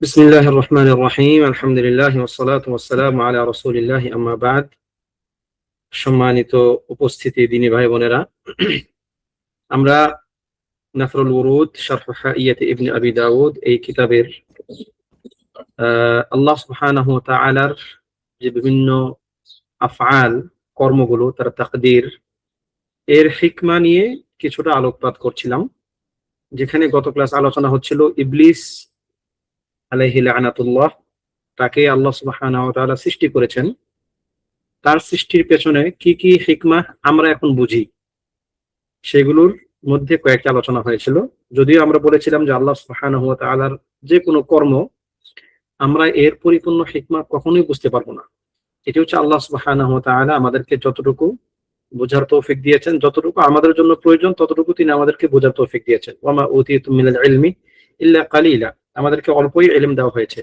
بسم الله الرحمن الرحيم الحمد لله والصلاة والسلام على رسول الله أما بعد সম্মানিত উপস্থিতি দিনী ভাই বোনেরা, আমরা নাফরুল উরুদ শারহ হাইয়াত ইবনে আবি দাউদ এই কিতাবের আল্লাহ সুবহানাহু ওয়া তাআলার যে বিভিন্ন আফআল কর্মগুলো, তার তাকদীর এর হিকমা নিয়ে কিছুটা আলোকপাত করছিলাম। যেখানে গত ক্লাস আলোচনা হচ্ছিল ইবলিস আলাইহি লানাতুল্লাহ, তাকে আল্লাহ সুবহানাহু ওয়া তাআলা সৃষ্টি করেছেন। তার সৃষ্টির পেছনে কি কি হিকমা আমরা এখন বুঝি, সেগুলোর মধ্যে কয়েকটা আলোচনা হয়েছিল। যদিও আমরা বলেছিলাম যে আল্লাহ সুবহানাহু ওয়া তাআলার যে কোনো কর্ম আমরা এর পরিপূর্ণ হিকমা কখনোই বুঝতে পারবো না। এটি হচ্ছে আল্লাহ সুবহানাহু ওয়া তাআলা আমাদেরকে যতটুকু বোঝার তৌফিক দিয়েছেন, যতটুকু আমাদের জন্য প্রয়োজন ততটুকু তিনি আমাদেরকে বোঝার তৌফিক দিয়েছেন। ওয়া মা উতিতুম মিনাল ইলমি ইল্লা কালিলা, আমাদেরকে অল্পই ইলম দেওয়া হয়েছে।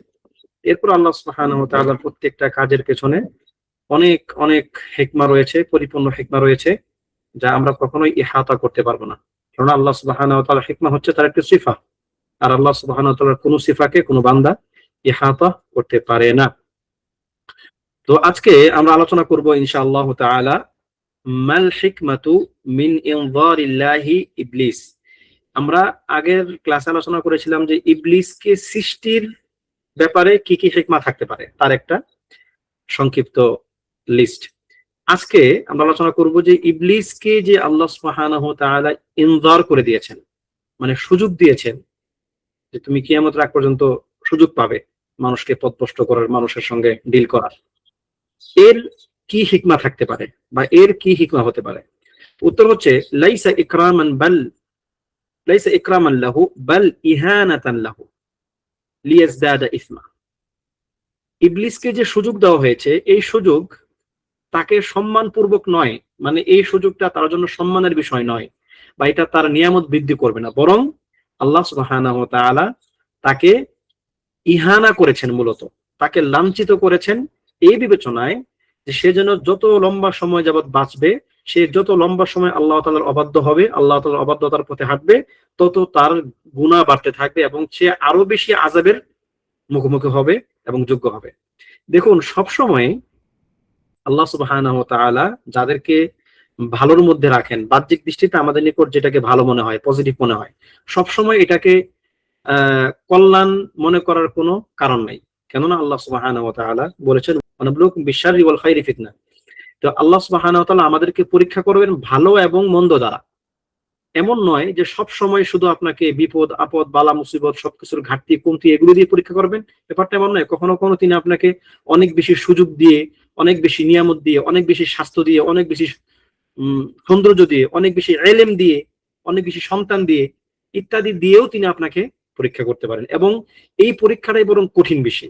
এরপর আল্লাহ সুবহানাহু ওয়া তাআলার প্রত্যেকটা কাজের পেছনে অনেক অনেক হিকমা রয়েছে, পরিপূর্ণ হিকমা রয়েছে, যা আমরা কখনোই ইহাতা করতে পারবো না। কারণ আল্লাহ সুবহানাহু ওয়া তাআলার হিকমা হচ্ছে তার একটি সিফা, আর আল্লাহ সুবহানাহু ওয়া তাআলার কোনো সিফাকে কোনো বান্দা ইহাতা করতে পারে না। তো আজকে আমরা আলোচনা করব ইনশাআল্লাহ তাআলা মাল হিকমাতু মিন ইনযারিল্লাহি ইবলিস। আমরা আগের ক্লাসে আলোচনা করেছিলাম যে ইবলিসকে সৃষ্টির ব্যাপারে কি কি হিকমা থাকতে পারে, তার একটা সংক্ষিপ্ত লিস্ট। আজকে আমরা আলোচনা করব যে ইবলিসকে যে আল্লাহ সুবহানাহু ওয়া তাআলা ইনযার করে দিয়েছেন, মানে সুযোগ দিয়েছেন যে তুমি কিয়ামত রাত পর্যন্ত সুযোগ পাবে মানুষকে পথভ্রষ্ট করার, মানুষের সঙ্গে ডিল করার। এর কি হিকমা থাকতে পারে বা এর কি হিকমা হতে পারে? উত্তর হচ্ছে লাইসা ইকরামান লাহু বাল ইহানাতান লাহু লিয়াজদাদা ইসমা। ইবলিসকে যে সুযোগ দেওয়া হয়েছে, এই সুযোগ তাকে সম্মানপূর্বক নয়, মানে এই সুযোগটা তার জন্য সম্মানের বিষয় নয়, বা এটা তার নিয়ামত বৃদ্ধি করবে না, বরং আল্লাহ সুবহানাহু ওয়া তাআলা তাকে ইহানা করেছেন, মূলত তাকে লাঞ্ছিত করেছেন এই বিবেচনায় যে সে যেন যত লম্বা সময় যাবৎ বাঁচবে, সে যত লম্বা সময় আল্লাহ তাআলার অবাধ্য হবে, আল্লাহ তাআলার অবাধ্যতার পথে হাঁটবে, তত তার গুনাহ বাড়তে থাকবে এবং সে আরো বেশি আযাবের মুখোমুখি হবে এবং যোগ্য হবে। দেখুন, সবসময় আল্লাহ সুবহানাহু ওয়া তাআলা যাদেরকে ভালোর মধ্যে রাখেন, বাহ্যিক দৃষ্টিতে আমাদের নিকট যেটাকে ভালো মনে হয়, পজিটিভ মনে হয়, সবসময় এটাকে কল্যাণ মনে করার কোনো কারণ নাই। কেননা আল্লাহ সুবহানাহু ওয়া তাআলা বলেছেন ওয়ানাবলুকুম বিশ-শাররি ওয়াল খাইরি ফিতনা। তো আল্লাহ সুবহানাহু ওয়া তাআলা আমাদেরকে পরীক্ষা করবেন ভালো এবং মন্দ দ্বারা। এমন নয় যে সব সময় শুধু আপনাকে বিপদ আপদ বালা মুসিবত সবকিছুর ঘাটতি কমতি এগুলো দিয়ে পরীক্ষা করবেন, ব্যাপারটা এমন নয়। কখনো কখনো তিনি আপনাকে অনেক বেশি সুযোগ দিয়ে, অনেক বেশি নিয়ামত দিয়ে, অনেক বেশি স্বাস্থ্য দিয়ে, অনেক বেশি সৌন্দর্য দিয়ে, অনেক বেশি ইলম দিয়ে, অনেক বেশি সন্তান দিয়ে, ইত্যাদি দিয়েও তিনি আপনাকে পরীক্ষা করতে পারেন। এবং এই পরীক্ষাটাই বরং কঠিন বেশি।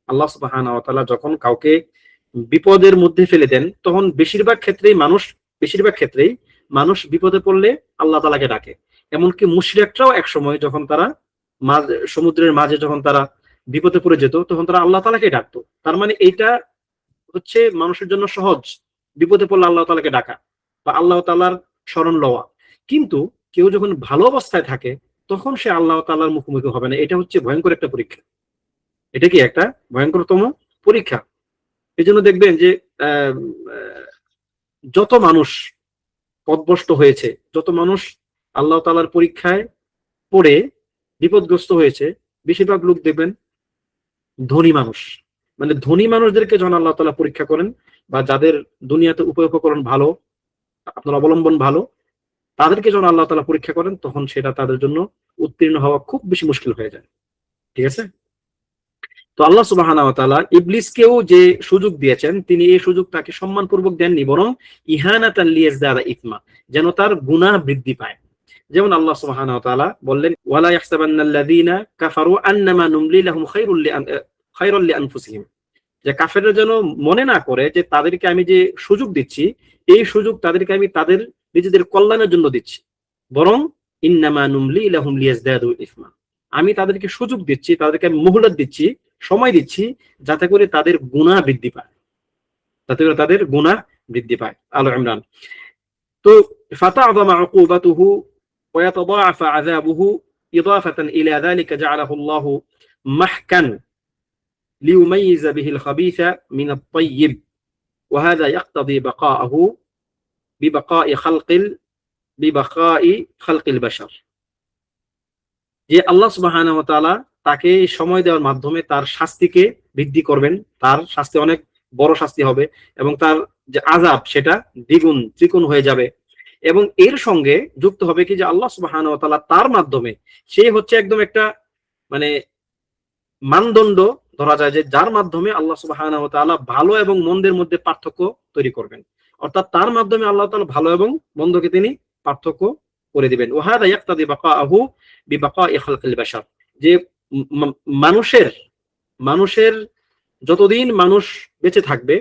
আল্লাহ সুবহানাহু ওয়া তাআলা যখন কাউকে বিপদের মধ্যে ফেলে দেন, তখন বেশিরভাগ ক্ষেত্রেই মানুষ বিপদে পড়লে আল্লাহ তাআলাকে ডাকে। এমনকি মুশরিকরাও এক সময় যখন তারা সমুদ্রের মাঝে যখন তারা বিপদে পড়ে যেত, তখন তারা আল্লাহ তাআলাকে ডাকতো। তার মানে এইটা হচ্ছে মানুষের জন্য সহজ, বিপদে পড়লে আল্লাহ তাআলাকে ডাকা বা আল্লাহ তাআলার শরণ লওয়া। কিন্তু কেউ যখন ভালো অবস্থায় থাকে, তখন সে আল্লাহ তাআলার মুখোমুখি হবে না। এটা হচ্ছে ভয়ঙ্কর একটা পরীক্ষা। এটা কি একটা ভয়ঙ্করতম পরীক্ষা। এই জন্য দেখবেন যে যত মানুষ পথভ্রষ্ট হয়েছে, যত মানুষ আল্লাহ তাআলার পরীক্ষায় পড়ে বিপদগ্রস্ত হয়েছে, বেশিরভাগ লোক দেখবেন ধনী মানুষ। মানে ধনী মানুষদেরকে যখন আল্লাহ তাআলা পরীক্ষা করেন, বা যাদের দুনিয়াতে উপকরণ ভালো, আপনার অবলম্বন ভালো, তাদেরকে যখন আল্লাহ তাআলা পরীক্ষা করেন, তখন সেটা তাদের জন্য উত্তীর্ণ হওয়া খুব বেশি মুশকিল হয়ে যায়। ঠিক আছে? তো আল্লাহ সুবহানাহু ওয়া তাআলা ইবলিসকেও যে সুযোগ দিয়েছেন, তিনি এই সুযোগ তাকে সম্মানপূর্বক দেননি, বরং ইহানাতান লিয়াজদাদা ইসমা, যেন তার গুনাহ বৃদ্ধি পায়। যেমন আল্লাহ সুবহানাহু ওয়া তাআলা বললেন ওয়ালা ইয়াহসাবান্নাল্লাযীনা কাফারু আন্নামা নুমলি লাহুম খায়রুল লিআনফুসিহিম, যে কাফেররা যেন মনে না করে যে তাদেরকে আমি যে সুযোগ দিচ্ছি, এই সুযোগ তাদেরকে আমি তাদের নিজেদের কল্যাণের জন্য দিচ্ছি, বরং ইন্নামা নুমলি লাহুম লিয়াজদাদু ইসমা, আমি তাদেরকে সুযোগ দিচ্ছি, তাদেরকে আমি মুহলত দিচ্ছি, সময় দিচ্ছি, যাতে করে তাদের গুনাহ বৃদ্ধি পায়, আলে ইমরান। তো ফাতা'যামা উকুবাতুহু ওয়া ইয়াতাদাআফা আযাবুহু ইদাফাতান ইলা যালিকা জা'ালাহু আল্লাহু মাহকান লিউমাইযা বিহিল খাবিসা মিনাত তাইয়্যিব ওয়া হাযা ইয়াকতাদি বাকাআহু বিবাকাই খালকিল বাশার। যে আল্লাহ সুবহানাহু ওয়া তাআলা তাকে সময় দেওয়ার মাধ্যমে তার শাস্তিকে বৃদ্ধি করবেন, তার শাস্তি অনেক বড় শাস্তি হবে এবং তার যে আযাব সেটা দ্বিগুণ ত্রিগুণ হয়ে যাবে। এবং এর সঙ্গে যুক্ত হবে কি যে আল্লাহ সুবহানাহু ওয়া তাআলা তার মাধ্যমে, সে হচ্ছে একদম একটা মানে মানদণ্ড ধরা যায় যে যার মাধ্যমে আল্লাহ সুবহানাহু ওয়া তাআলা ভালো এবং মন্দের মধ্যে পার্থক্য তৈরি করবেন। অর্থাৎ তার মাধ্যমে আল্লাহ তাআলা ভালো এবং মন্দকে তিনি পার্থক্য করে দিবেন। ওয়া হাযা ইয়াকতাদি বাকাআহু বিবাকাই খালকিল বাশার। যে মানুষের যতদিন মানুষ বেঁচে থাকবে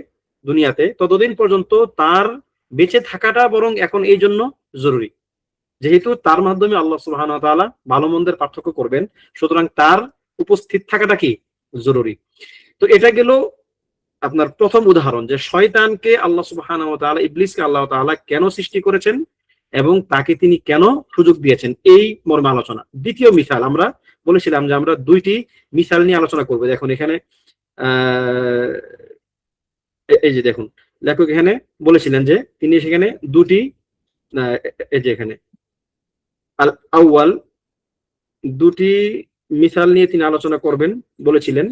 দুনিয়াতে ততদিন পর্যন্ত তার বেঁচে থাকাটা বরং এখন এই জন্য জরুরি, যেহেতু তার মাধ্যমে আল্লাহ সুবহানাহু ওয়া তাআলা ভালো মন্দের পার্থক্য করবেন, সুতরাং তার উপস্থিত থাকাটা কি জরুরি। তো এটা গেল আপনার প্রথম উদাহরণ যে শয়তানকে আল্লাহ সুবহানাহু ওয়া তাআলা, ইবলিসকে আল্লাহ তাআলা কেন সৃষ্টি করেছেন এবং তাকে তিনি কেন সুযোগ দিয়েছেন, এই মর্মে আলোচনা। দ্বিতীয় মিসাল, আমরা বলেছিলাম যে আমরা দুইটি মিসাল নিয়ে আলোচনা করবো। দেখুন এখানে এই যে দেখুন লেখক এখানে বলেছিলেন যে তিনি সেখানে দুটি, এই যে এখানে আল আউয়াল দুটি মিসাল নিয়ে তিনি আলোচনা করবেন বলেছিলেন।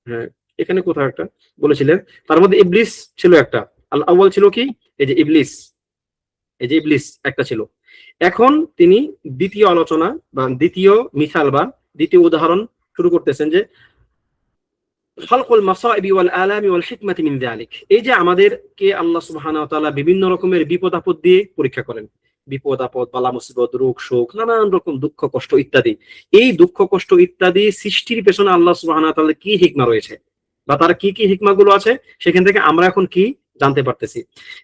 হ্যাঁ, এখানে কোথাও একটা বলেছিলেন, তার মধ্যে ইবলিস ছিল একটা। আল আউয়াল ছিল কি, এই যে ইবলিস, এই যে ইবলিস একটা ছিল। এখন তিনি দ্বিতীয় আলোচনা বা দ্বিতীয় মিসাল বা দ্বিতীয় উদাহরণ শুরু করতেছেন যে খালকুল মাসাইবি ওয়াল আলামি ওয়াল হিকমাতি মিন যালিক। এই যে আমাদেরকে আল্লাহ সুবহানাহু ওয়া তাআলা বিভিন্ন রকমের বিপদ আপদ দিয়ে পরীক্ষা করেন, বিপদ আপদ, বালা মুসিবত, রোগ শোক, নানান রকম দুঃখ কষ্ট ইত্যাদি। এই দুঃখ কষ্ট ইত্যাদি সৃষ্টির পেছনে আল্লাহ সুবহানাহু ওয়া তাআলা কি হিকমা রয়েছে বা তার কি কি হিকমাগুলো আছে সেখান থেকে আমরা এখন কি জানতে পারতেছি।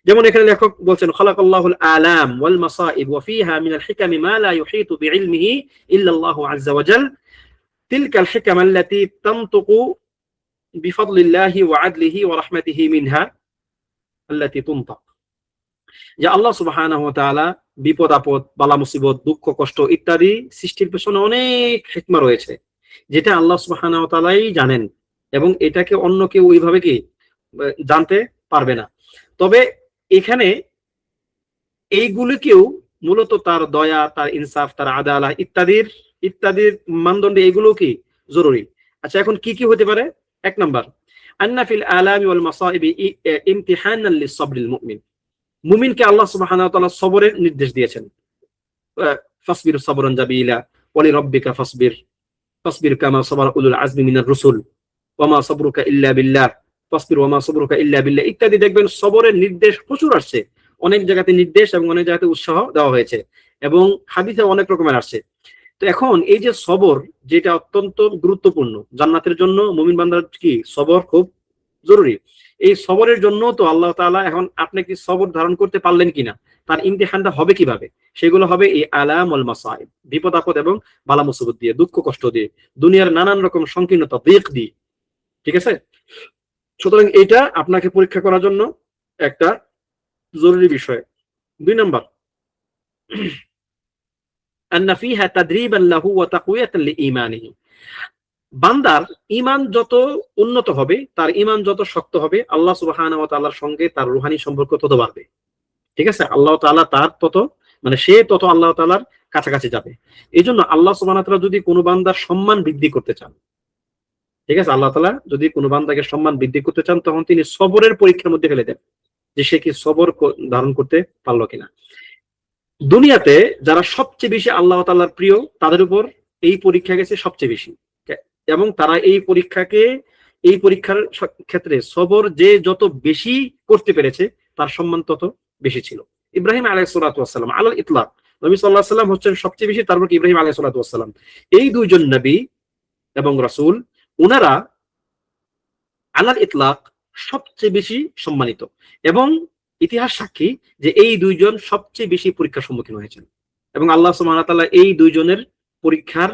যেমন এখানে লেখক বলছেন খালাকাল্লাহুল আলাম ওয়াল মাসাইব ওয়া ফিহা মিনাল হিকামি মা লা ইউহিতু বিইলমিহি ইল্লা আল্লাহু আযজা ওয়া জাল। তিলকাল হিকাম আল্লাতী তানতুকু বিফাদলিল্লাহি ওয়া আদলিহি ওয়া রাহমাতিহি মিনহা আল্লাতী তুনতাক। যে আল্লাহ সুবহানাহু ওয়া তাআলা বিপদ আপদ, বালা মুসিবত, দুঃখ কষ্ট ইত্যাদি সৃষ্টির পেছনে অনেক হিকমা রয়েছে যেটা আল্লাহ সুবহানাহু ওয়া তাআলাই জানেন এবং এটাকে অন্য কেউ ওইভাবে কি জানতে পারবে না। তবে এখানে এইগুলিকেও মূলত তার দয়া, তার ইনসাফ, তার আদালা ইত্যাদির মানদণ্ডে এগুলো কি জরুরি। আচ্ছা, এখন কি কি হতে পারে? এক নাম্বার, আন্না ফিল আলামি ওয়াল মাসাইবি ইমতিহানান লিস-সাবরিল মুমিন। মুমিনকে আল্লাহ সুবহানাহু ওয়া তাআলা সবরের নির্দেশ দিয়েছেন। ফাসবির সাবরান জামিলা ওয়া লিরাব্বিকা ফাসবির কামা সাবারা উলুল আযমি মিনার রুসুল ওয়া মা সাবরুকা ইল্লা বিল্লাহ ফাসবির ওয়া মা সাবরুকা ইল্লা বিল্লাহ ইত্যাদি। দেখবেন সবরের নির্দেশ প্রচুর আসছে, অনেক জায়গাতে নির্দেশ এবং অনেক জায়গাতে উৎসাহ দেওয়া হয়েছে এবং হাদিসে অনেক রকমের আসছে। তো এখন এই যে সবর, যেটা অত্যন্ত গুরুত্বপূর্ণ, জান্নাতের জন্য মুমিন বান্দার কি সবর খুব জরুরি। এই সবরের জন্য তো আল্লাহ তাআলা এখন আপনি কি সবর ধারণ করতে পারলেন কিনা, তার ইমতিহানটা হবে কিভাবে, সেগুলো হবে এই আলাম ওয়াল মাসাইব, বিপদ আপদ এবং বালা মুসিবত দিয়ে, দুঃখ কষ্ট দিয়ে, দুনিয়ার নানান রকম সংকীর্ণতা, দিক দিয়ে। ঠিক আছে, সুতরাং এটা আপনাকে পরীক্ষা করার জন্য একটা জরুরি বিষয়। দুই নম্বর, আন্না ফিহা তাদরিবান লাহু ওয়া তাকওয়াতান লিঈমানিহি। বান্দার ঈমান যত উন্নত হবে, তার ঈমান যত শক্ত হবে, আল্লাহ সুবহানাহু ওয়া তাআলার সঙ্গে তার রূহানি সম্পর্ক তত বাড়বে। ঠিক আছে, আল্লাহ তাআলা তার তত সে তত আল্লাহ তাআলার কাছাকাছি যাবে। এই জন্য আল্লাহ সুবহানাহু ওয়া তাআলা যদি কোনো বান্দার সম্মান বৃদ্ধি করতে চান, ঠিক আছে, আল্লাহ তাআলা যদি কোনো বান্দাকে সম্মান বৃদ্ধি করতে চান, তখন তিনি সবরের পরীক্ষার মধ্যে ফেলে দেন যে সে কি সবর ধারণ করতে পারলো কিনা। দুনিয়াতে যারা সবচেয়ে বেশি আল্লাহ তাআলার প্রিয়, তাদের উপর এই পরীক্ষা গেছে সবচেয়ে বেশি, এবং তারা এই পরীক্ষার ক্ষেত্রে সবর যে যত বেশি করতে পেরেছে তার সম্মান তত বেশি ছিল। ইব্রাহিম আলাইহিস সালাতু ওয়াস সালাম আলাল ইতলাক, নবী সাল্লাল্লাহু আলাইহি ওয়াসাল্লাম হচ্ছেন সবচেয়ে বেশি, তারপর ইব্রাহিম আলাইহিস সালাতু ওয়াস সালাম। এই দুইজন নবী এবং রাসূল, ওনারা আলাল ইতলাক সবচেয়ে বেশি সম্মানিত, এবং ইতিহাস সাক্ষী যে এই দুইজন সবচেয়ে বেশি পরীক্ষার সম্মুখীন হয়েছেন। এবং আল্লাহ সুবহানাহু ওয়া তাআলা এই দুইজনের পরীক্ষার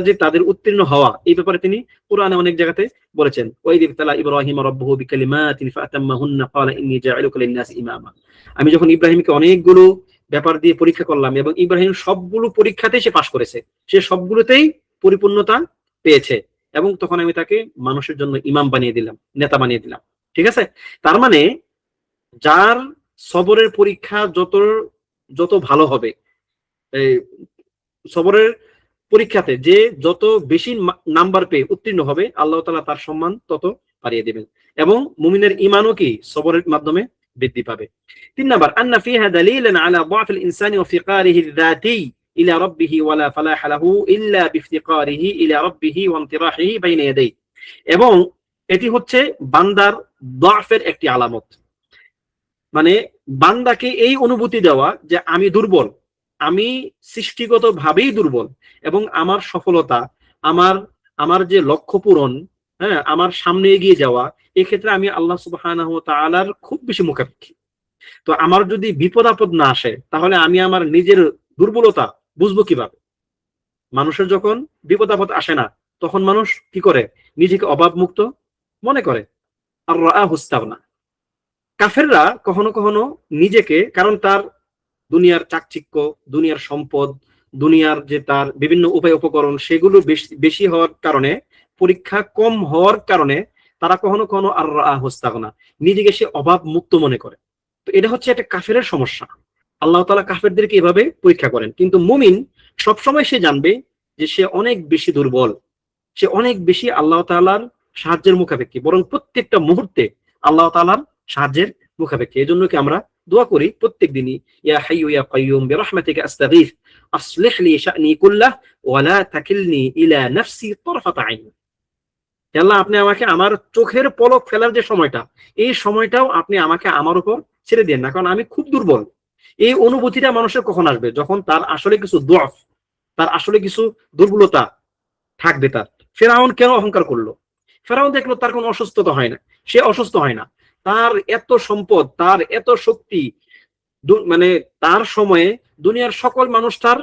যে তাদের উত্তীর্ণ হওয়া, এই ব্যাপারে তিনি কোরআনে অনেক জায়গাতে বলেছেন, ওয়াইদ ইবতালা ইব্রাহিম রাব্বুহু বিকালিমাতিন ফাআতাম্মাহুন্না ক্বালা ইন্নী জাইলুকা লিন-নাসি ইমামা। আমি যখন ইব্রাহিমকে অনেকগুলো ব্যাপার দিয়ে পরীক্ষা করলাম এবং ইব্রাহিম সবগুলো পরীক্ষাতেই সে পাশ করেছে, সে সবগুলোতেই পরিপূর্ণতা পেয়েছে, এবং তখন আমি তাকে মানুষের জন্য ইমাম বানিয়ে দিলাম, নেতা বানিয়ে দিলাম। ঠিক আছে? তার মানে যার সবরের পরীক্ষা যত যত ভালো হবে, সবরের পরীক্ষাতে যে যত বেশি নাম্বার পেয়ে উত্তীর্ণ হবে, আল্লাহ তাআলা তার সম্মান তত বাড়িয়ে দেবেন, এবং মুমিনের ঈমানও কি সবরের মাধ্যমে বৃদ্ধি পাবে। 3 নাম্বার, আন্না ফিহা দালিলান আলা ضعف الانسان وفقاره الذاتي الى ربه ولا فلاح له الا بافتقاره الى ربه وانطراحه بين يديه, এবং এটি হচ্ছে বান্দার ضعফের একটি আলামত। মানে বান্দাকে এই অনুভূতি দেওয়া যে আমি দুর্বল, আমি সৃষ্টিগত ভাবেই দুর্বল, এবং আমার সফলতা, আমার আমার যে লক্ষ্য পূরণ, হ্যাঁ, আমার সামনে এগিয়ে যাওয়া, এক্ষেত্রে আমি আল্লাহ সুবহানাহু ওয়া তাআলার খুব বেশি মুখাপেক্ষী। তো আমার যদি বিপদ আপদ না আসে, তাহলে আমি আমার নিজের দুর্বলতা বুঝবো কিভাবে? মানুষের যখন বিপদ আপদ আসে না, তখন মানুষ কি করে? নিজেকে অভাব মুক্ত মনে করে। আর রাআহু ইস্তাগনা। কাফেররা কখনো কখনো নিজেকে, কারণ তার দুনিয়ার চাকচিক্য, দুনিয়ার সম্পদ, দুনিয়ার যে তার বিভিন্ন উপায় উপকরণ, সেগুলো বেশি হওয়ার কারণে, পরীক্ষা কম হওয়ার কারণে তারা কখনো কখনো আর ইস্তাগনা, নিজেকে সে অভাব মুক্ত মনে করে। তো এটা হচ্ছে একটা কাফেরের সমস্যা। আল্লাহ তাআলা কাফেরদেরকে এভাবে পরীক্ষা করেন, কিন্তু মুমিন সবসময় সে জানবে যে সে অনেক বেশি দুর্বল, সে অনেক বেশি আল্লাহ তাআলার সাহায্যের মুখাপেক্ষী, বরং প্রত্যেকটা মুহূর্তে আল্লাহ তাআলার সাহায্যের মুখাপেক্ষী। এই জন্য কি আমরা দোয়া করি প্রত্যেক দিনই, ইয়া হাইয়্যু ইয়া কাইয়্যুম বিরহমাতিকা আস্তাগীথ আসলিহ লি শা'নি কুল্লাহ ওয়া লা তাকিলনি ইলা নাফসি তারফাতা আইন। আল্লাহ, আপনি আমাকে আমার চোখের পলক ফেলার যে সময়টা, এই সময়টাও আপনি আমাকে আমার উপর ছেড়ে দেন না, কারণ আমি খুব দুর্বল। এই অনুভূতিটা মানুষের কখন আসবে? যখন তার আসলে কিছু দুআফ, তার আসলে কিছু দুর্বলতা থাকবে তার। ফেরাউন কেন অহংকার করলো? ফেরাউন দেখলো তার কোনো অসুস্থতা হয় না, সে অসুস্থ হয় না, তার এত সম্পদ, তার এত শক্তি, মানে তার সময়ে দুনিয়ার সকল মানুষ তার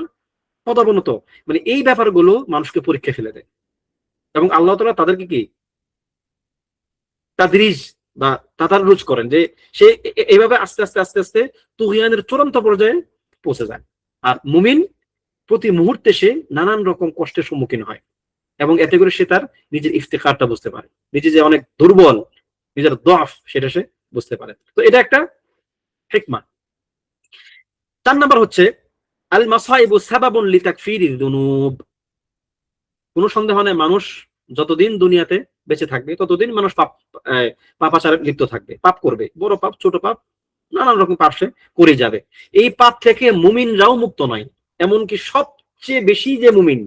পদাবনত, মানে এই ব্যাপারগুলো মানুষকে পরীক্ষা ফেলে দেয়, এবং আল্লাহ তাআলা তাদেরকে কি তাদরিজ বা তাদাররুজ করেন, যে সে এইভাবে আস্তে আস্তে আস্তে আস্তে তুগয়ানের চূড়ান্ত পর্যায়ে পৌঁছে যায়। আর মুমিন প্রতি মুহূর্তে সে নানান রকম কষ্টের সম্মুখীন হয়, এবং এতে করে সে তার নিজের ইফতিখারটা বুঝতে পারে, নিজে যে অনেক দুর্বল, নিজের দফ, সেটা সে বুঝতে পারে। তো এটা একটা হিকমা। 4 নাম্বার হচ্ছে আল মাসাইবু সাবাবুন লিতাকফিরিদ দুনুব। কোনো সন্দেহ নেই, মানুষ যতদিন দুনিয়াতে বেঁচে থাকবে ততদিন মানুষ পাপাচারে লিপ্ত থাকবে, পাপ করবে, বড় পাপ ছোট পাপ, নানান রকম পাপ সে করে যাবে। এই পাপ থেকে মুমিনরাও মুক্ত নয়, এমনকি সবচেয়ে বেশি যে মুমিন,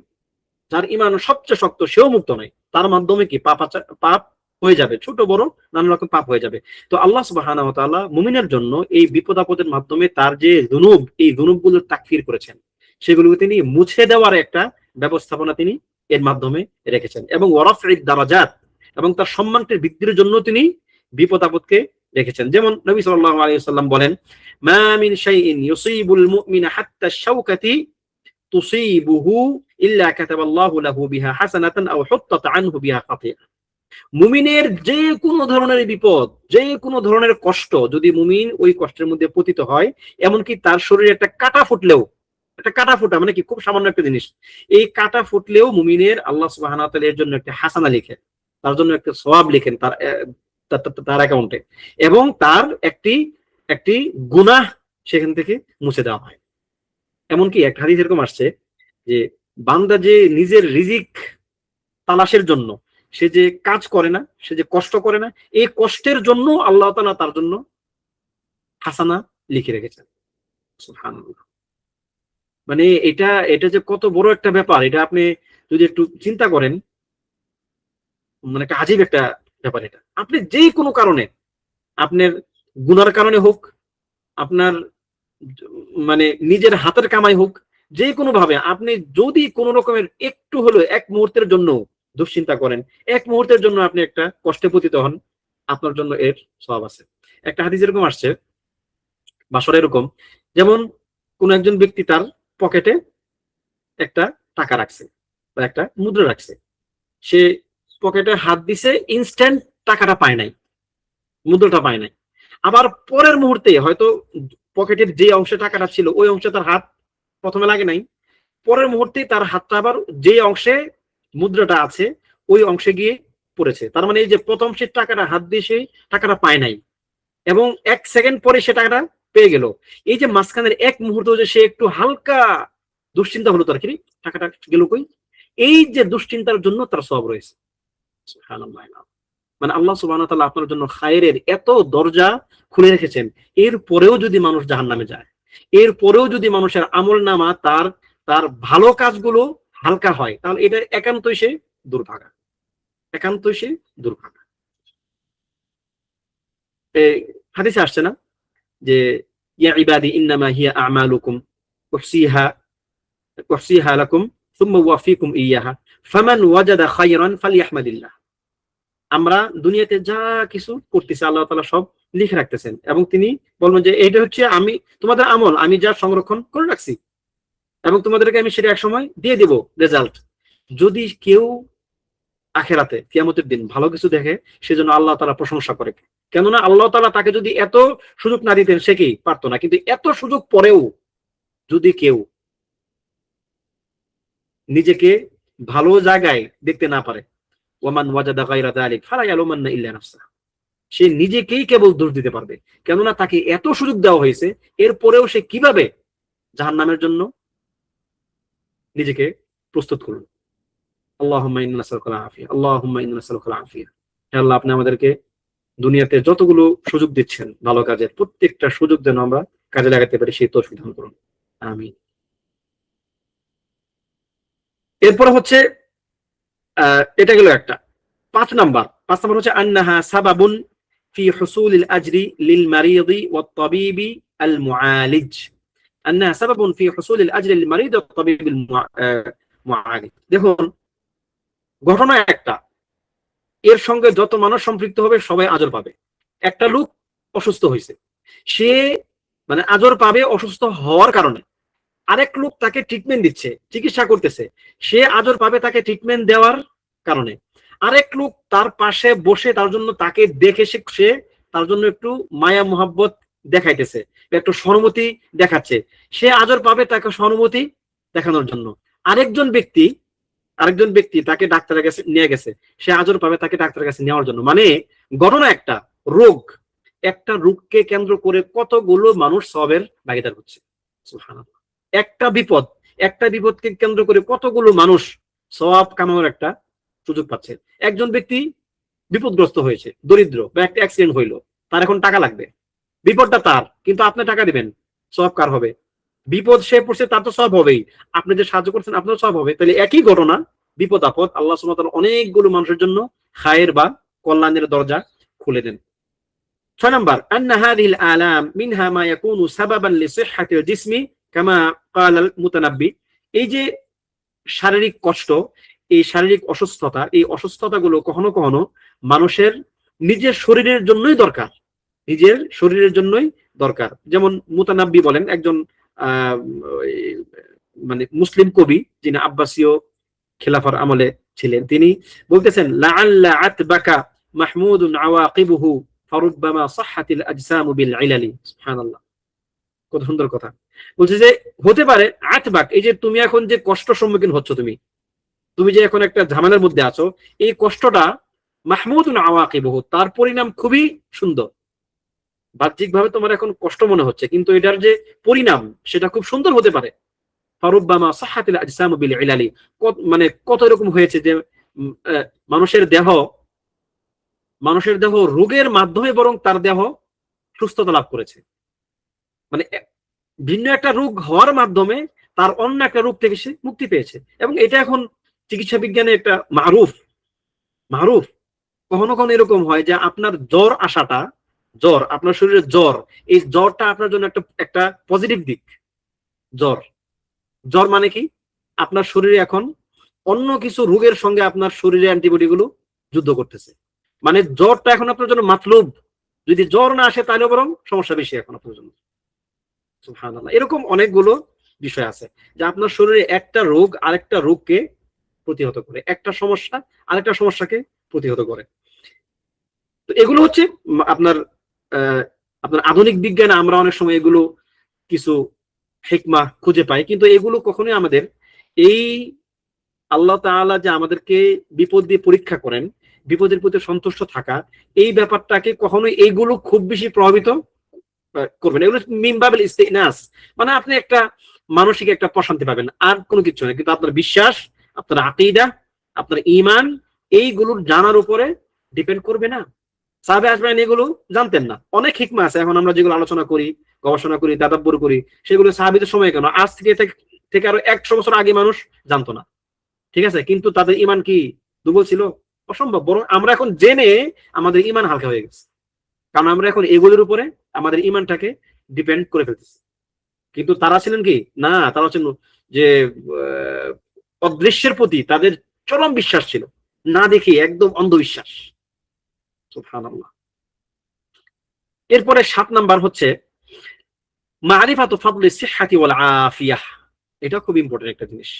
যার ঈমান সবচেয়ে শক্ত, সেও মুক্ত নয়। তার মাধ্যমে কি পাপ হয়ে যাবে, ছোট বড় নানা রকম পাপ হয়ে যাবে। তো আল্লাহ সুবহানাহু ওয়া তাআলা মুমিনের জন্য এই বিপদ আপদের মাধ্যমে তার যে যুনুব, এই যুনুবগুলো তাকফির করেছেন, সেগুলোকে তিনি মুছে দেওয়ার একটা ব্যবস্থাপনা তিনি এর মাধ্যমে রেখেছেন, এবং ওয়ারাফিদ দারাজাত, এবং তার সম্মানকে বৃদ্ধির জন্য তিনি বিপদ আপদকে রেখেছেন। যেমন নবী সাল্লাল্লাহু আলাইহি ওয়াসাল্লাম বলেন, মা মিন শাইইন ইউসিবুল মুমিনা হাত্তা শাওকাতি তুসিবুহু ইল্লা কাতাবাল্লাহু লাহু বিহা হাসানাতান আও হুত্তাত আনহু বিহা খাতিআ। মুমিনের যে কোনো ধরনের বিপদ, যে কোনো ধরনের কষ্ট, যদি মুমিন ওই কষ্টের মধ্যে পতিত হয়, এমনকি তার শরীরে একটা কাঁটা ফুটলেও, একটা কাঁটা ফুটা মানে কি খুব সামান্য একটা জিনিস, এই কাঁটা ফুটলেও মুমিনের আল্লাহ সুবহানাহু ওয়া তাআলা এর জন্য একটা হাসানা লিখেন, তার জন্য একটা সওয়াব লিখেন তার তার অ্যাকাউন্টে, এবং তার একটি একটি গুনাহ সেখান থেকে মুছে দেওয়া হয়। এমনকি একটা হাদিস এরকম আসছে যে বান্দা যে নিজের রিজিক তালাশের জন্য সে যে কাজ করে না, সে যে কষ্ট করে না, এই কষ্টের জন্য আল্লাহ তাআলা তার জন্য হাসানা লিখে রেখেছেন। সুবহানাল্লাহ। মানে এটা এটা যে কত বড় একটা ব্যাপার, এটা আপনি যদি একটু চিন্তা করেন, মানে একটা আজীব একটা ব্যাপার এটা। আপনি যে কোনো কারণে, আপনার গুনার কারণে হোক, আপনার মানে নিজের হাতের কামাই হোক, যে কোনো ভাবে আপনি যদি কোন রকমের একটু হলো এক মুহূর্তের জন্য দুশ্চিন্তা করেন, এক মুহূর্তের জন্য আপনি একটা কষ্টে পতিত হন, আপনার জন্য এর সওয়াব আছে। একটা হাদিস এরকম আসছে, বাসর এরকম, যেমন কোন একজন ব্যক্তি তার পকেটে একটা টাকা রাখছে বা একটা মুদ্রা রাখছে, সে পকেটে হাত দিছে, ইনস্ট্যান্ট টাকাটা পায় নাই, মুদ্রাটা পায় নাই। আবার পরের মুহূর্তে হয়তো পকেটের যে অংশে টাকাটা ছিল ওই অংশে তার হাত প্রথমে লাগে নাই, পরের মুহূর্তে তার হাতটা আবার যে অংশে মুদ্রাটা আছে ওই অংশে গিয়ে পড়েছে। তার মানে এই যে প্রথম সে টাকাটা হাত দিয়ে সে টাকাটা পায় নাই, এবং 1 সেকেন্ড পরে সে টাকাটা পেয়ে গেল। এই যে মাঝখানের এক মুহূর্ত যে সে একটু হালকা দুশ্চিন্তা হলো তার, কি টাকাটা গেল কই, এই যে দুশ্চিন্তার জন্য তার সওয়াব রয়েছে। মানে আল্লাহ সুবহানাহু ওয়া তাআলা আপনার জন্য খায়রের এত দরজা খুলে রেখেছেন, এর পরেও যদি মানুষ জাহান্নামে যায়, এর পরেও যদি মানুষের আমলনামা তার তার ভালো কাজগুলো হালকা হয়, তাহলে এটা একান্তই সে দুর্ভাগা, একান্তই সে দুর্ভাগা। হাদিসে আসছে না যে ইয়া ইবাদি ইন্নামা হিয়া আমালুকুম উহসিহা লাকুম সুম্মা ওয়াফিকুম ইয়াহা ফামান ওয়াজাদা খায়রান ফালইহমাদিল্লাহ। আমরা দুনিয়াতে যা কিছু করতেছি আল্লাহ তাআলা সব লিখে রাখতেছেন, এবং তিনি বলবেন যে এটা হচ্ছে আমি তোমাদের আমল, আমি যা সংরক্ষণ করে রাখছি এবং তোমাদেরকে আমি সেটা এক সময় দিয়ে দেব রেজাল্ট। যদি কেউ আখেরাতে কিয়ামতের দিন ভালো কিছু দেখে সেজন্য আল্লাহ তাআলা প্রশংসা করে, কেননা আল্লাহ তাআলা তাকে যদি এত সুযোগ না দিতেন সে কি পারতো না। কিন্তু এত সুযোগ পরেও যদি কেউ নিজেকে ভালো জায়গায় দেখতে না পারে, ওয়ামান ওয়াজাদা গায়রা যালিক ফালা ইয়ালুমান্না ইল্লা নাফসা, সে নিজেকেই কেবল দোষ দিতে পারবে, কেননা তাকে এত সুযোগ দেওয়া হয়েছে, এরপরেও সে কিভাবে জাহান্নামের জন্য নিজেকে প্রস্তুত করবে। আল্লাহুম্মা ইন্না নাসআলুকাল আফিয়া, আল্লাহুম্মা ইন্না নাসআলুকাল আফিয়া। হে আল্লাহ, আপনি আমাদেরকে দুনিয়াতে যতগুলো সুযোগ দিচ্ছেন ভালো কাজের, প্রত্যেকটা সুযোগ যেন আমরা কাজে লাগাতে পারি সেই তৌফিক দান করুন, আমিন। এরপর হচ্ছে এটা গেল একটা। 5 নাম্বার হচ্ছে আন্নাহা সাবাবুন ফি হুসুলিল আজরি লিল মারিদি ওয়াত তাবিবি আল মুআলিজ, আন্নাহা সাবাবুন ফি হুসুলিল আজরি লিল মারিদি ওয়াত তাবিবি আল মুআলিজ। দেখুন, ঘটনা একটা, এর সঙ্গে যত মানুষ সম্পৃক্ত হবে সবাই আজর পাবে। একটা লোক অসুস্থ হয়েছে, সে মানে আজর পাবে অসুস্থ হওয়ার কারণে, আরেক লোক তাকে ট্রিটমেন্ট দিচ্ছে, চিকিৎসা করতেছে, সে আজর পাবে তাকে ট্রিটমেন্ট দেওয়ার কারণে। আরেক লোক তার পাশে বসে তার জন্য তাকে দেখে সে তার জন্য একটু মায়া মোহাব্বত দেখাইতেছে, একটু সহানুভূতি দেখাচ্ছে, সে আজর পাবে তাকে সহানুভূতি দেখানোর জন্য। আরেকজন ব্যক্তি তাকে ডাক্তারের কাছে নিয়ে গেছে, সে আজর পাবে তাকে ডাক্তারের কাছে নেওয়ার জন্য। মানে ঘটনা একটা, একটা রোগকে কেন্দ্র করে কতগুলো মানুষ সওয়াবের ভাগীদার হচ্ছে। সুবহানাল্লাহ। একটা বিপদকে কেন্দ্র করে কতগুলো মানুষ সওয়াব কামানোর একটা সুযোগ পাচ্ছে। একজন ব্যক্তি বিপদগ্রস্ত হয়েছে, দরিদ্র, বা একটা অ্যাক্সিডেন্ট হইলো, তার এখন টাকা লাগবে, বিপদটা তার, কিন্তু আপনি টাকা দিবেন, সওয়াব কার হবে? বিপদ সে পড়ছে তার তো সওয়াব হবেই, আপনি যে সাহায্য করছেন আপনার সওয়াব হবে। তাহলে একই ঘটনা, বিপদ আপদ, আল্লাহ সুবহানাহু ওয়া তাআলা অনেকগুলো মানুষের জন্য খায়ের বা কল্যাণের দরজা খুলে দেন। 6 নাম্বার, আন্না হাযিহিল আলাম মিনহা মা ইয়াকুনু সাবাবান লিসিহহাতিল জিসমি কামা ক্বালা আল মুতানাব্বি। এই যে শারীরিক কষ্ট, এই শারীরিক অসুস্থতা, এই অসুস্থতাগুলো কখনো কখনো মানুষের নিজের শরীরের জন্যই দরকার, যেমন মুতানাব্বি বলেন, একজন মানে মুসলিম কবি যিনি আব্বাসীয় খেলাফার আমলে ছিলেন, তিনি বলতেছেন লাআল্লা আতবাকা মাহমুদুন আওয়াকিবুহু ফারুব্বামা সাহহাতিল আজসামু বিল ইলালি। সুবহানাল্লাহ, কত সুন্দর কথা বলছে যে হতে পারে আতবাক, এই যে তুমি এখন যে কষ্ট সম্মুখীন হচ্ছ, তুমি যে এখন একটা ঝামেলার মধ্যে আছো, এই কষ্টটা মাহমুদুন আওয়াকিবুহু, তার পরিণাম খুবই সুন্দর। বাহ্যিকভাবে তোমার এখন কষ্ট মনে হচ্ছে, কিন্তু এটার যে পরিণাম সেটা খুব সুন্দর হতে পারে। ফারুব্বামা সাহহাতিল আজসামু বিল ইলালি, মানে কত এরকম হয়েছে যে মানুষের দেহ রোগের মাধ্যমে বরং তার দেহ সুস্থতা লাভ করেছে। মানে ভিন্ন একটা রোগ হওয়ার মাধ্যমে তার অন্য একটা রোগ থেকে সে মুক্তি পেয়েছে, এবং এটা এখন চিকিৎসা বিজ্ঞানে একটা মারুফ। কখনো কখনো এরকম হয় যে আপনার আপনার শরীরের জ্বর, এই জ্বরটা আপনার জন্য একটা পজিটিভ দিক। জ্বর মানে কি, আপনার শরীরে এখন অন্য কিছু রোগের সঙ্গে আপনার শরীরে অ্যান্টিবডি গুলো যুদ্ধ করতেছে, মানে জ্বরটা এখন আপনার জন্য মাতলুব। যদি জ্বর না আসে তাহলে বরং সমস্যা বেশি এখন আপনার জন্য। সুবহানাল্লাহ, এরকম অনেকগুলো বিষয় আছে যে আপনার শরীরে একটা রোগ আরেকটা রোগকে প্রতিহত করে, একটা সমস্যা আরেকটা সমস্যাকে প্রতিহত করে। তো এগুলো হচ্ছে আপনার আধুনিক বিজ্ঞানে আমরা অনেক সময় এগুলো কিছু হিকমা খুঁজে পাই, কিন্তু এগুলো কখনোই আমাদের এই আল্লাহ তাআলা যে আমাদেরকে বিপদ দিয়ে পরীক্ষা করেন, বিপদের প্রতি সন্তুষ্ট থাকা, এই ব্যাপারটাকে কখনোই এইগুলো খুব বেশি প্রভাবিত করবেন। এগুলো মিন বাবিল ইস্তিনাস, মানে আপনি একটা মানসিক একটা প্রশান্তি পাবেন, আর কোনো কিছু না। কিন্তু আপনার বিশ্বাস, আপনার আকীদা, আপনার ঈমান, এইগুলোর জানার উপরে ডিপেন্ড করবে না। সাহাবে আজমাইন এগুলো জানতেন না। অনেক হিকমা আছে এখন আমরা যেগুলো আলোচনা করি, গবেষণা করি, দাদাব্বর করি, সেগুলো সাহাবীদের সময় কেন, আজ থেকে আরো 100 বছর আগে মানুষ জানতো না। ঠিক আছে, কিন্তু তাদের ঈমান কি দুর্বল ছিল? অসম্ভব। বরং আমরা এখন জেনে আমাদের ঈমান হালকা হয়ে গেছে, কারণ আমরা এখন এগুলোর উপরে আমাদের ঈমানটাকে ডিপেন্ড করে ফেলতেছি। কিন্তু তারা ছিলেন কি না, তারা ছিলেন যে অদৃশ্যের প্রতি তাদের চরম বিশ্বাস ছিল, না দেখি একদম অন্ধবিশ্বাস। সুবহানাল্লাহ। এরপরে 7 নাম্বার হচ্ছে মারিফাতু ফাদলি সিহহাতি ওয়াল আফিয়াহ। এটা খুব ইম্পর্টেন্ট একটা জিনিস।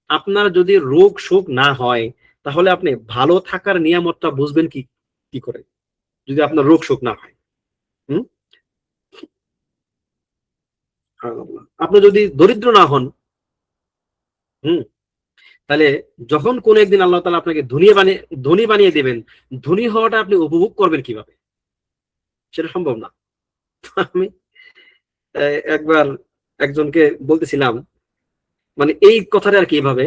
আপনার যদি রোগ শোক না হয়, তাহলে আপনি ভালো থাকার নিয়ামতটা বুঝবেন কি করে, যদি আপনার রোগ শোক না হয়। হুম, আপনি যদি দরিদ্র না হন, হুম, তাহলে যখন কোন একদিন আল্লাহ তাআলা আপনাকে ধনী বানিয়ে দেবেন, ধনী হওয়াটা আপনি উপভোগ করবেন কিভাবে? সেটা সম্ভব না। আমি একবার একজনকে বলতেছিলাম, মানে এই কথাটা আর কি, এভাবে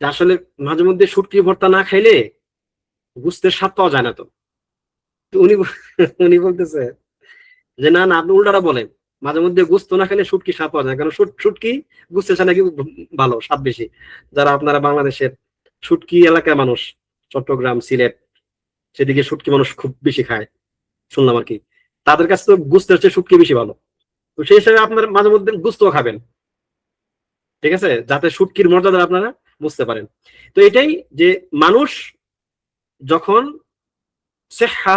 যে আসলে মাঝে মধ্যে শুটকি ভর্তা না খাইলে গোশতের স্বাদ পাওয়া যায় না। তো তো উনি বলতেছে যে না না, আপনি উল্টাটা বলেন, মাঝে মধ্যে গোশত না খেলে শুটকি স্বাদ পাওয়া যায়, কারণ শুটকি গোশতের স্বাদ নাকি ভালো, স্বাদ বেশি। যারা আপনারা বাংলাদেশের শুটকি এলাকার মানুষ, চট্টগ্রাম, সিলেট, সেদিকে শুটকি মানুষ খুব বেশি খায় শুনলাম আর কি, তাদের কাছে তো গোশতের চেয়ে শুটকি বেশি ভালো। তো সেই হিসাবে আপনার মাঝে মধ্যে গোশত খাবেন, ঠিক আছে, যাতে শুটকির মর্যাদা আপনারা বুঝতে পারেন। তো এটাই যে মানুষ যখন সিহহা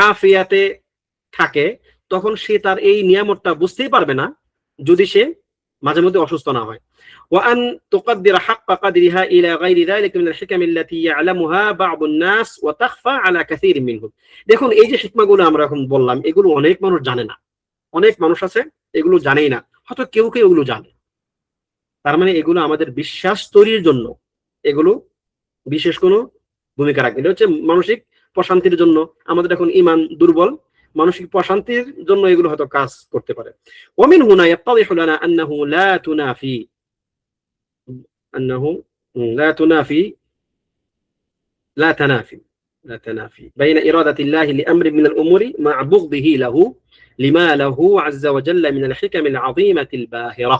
আফিয়াতে থাকে, তখন সে তার এই নিয়ামতটা বুঝতেই পারবে না যদি সে মাঝে মধ্যে অসুস্থ না হয়। وأن تقدر حق قدرها إلى غير ذلك من الحكم التي يعلمها بعض الناس وتخفى على كثير منهم। দেখুন এই যে হিকমাগুলো আমরা এখন বললাম, এগুলো অনেক মানুষ জানে না। অনেক মানুষ আছে এগুলো জানেই না, হয়তো কেউ কেউ এগুলো জানে। তার মানে এগুলো আমাদের বিশ্বাস তৈরির জন্য এগুলো বিশেষ কোনো ভূমিকা রাখবে। এটা হচ্ছে মানসিক প্রশান্তির জন্য। আমাদের এখন ঈমান দুর্বল, মানসিক প্রশান্তির জন্য এগুলো হয়তো কাজ করতে পারে। ومن هنا يتضح لنا أنه أنه لا تنافي لا تنافي لا تنافي بين إرادة الله لأمر من الأمور مع بغضه له لما له عز وجل من الحكم العظيمة الباهرة।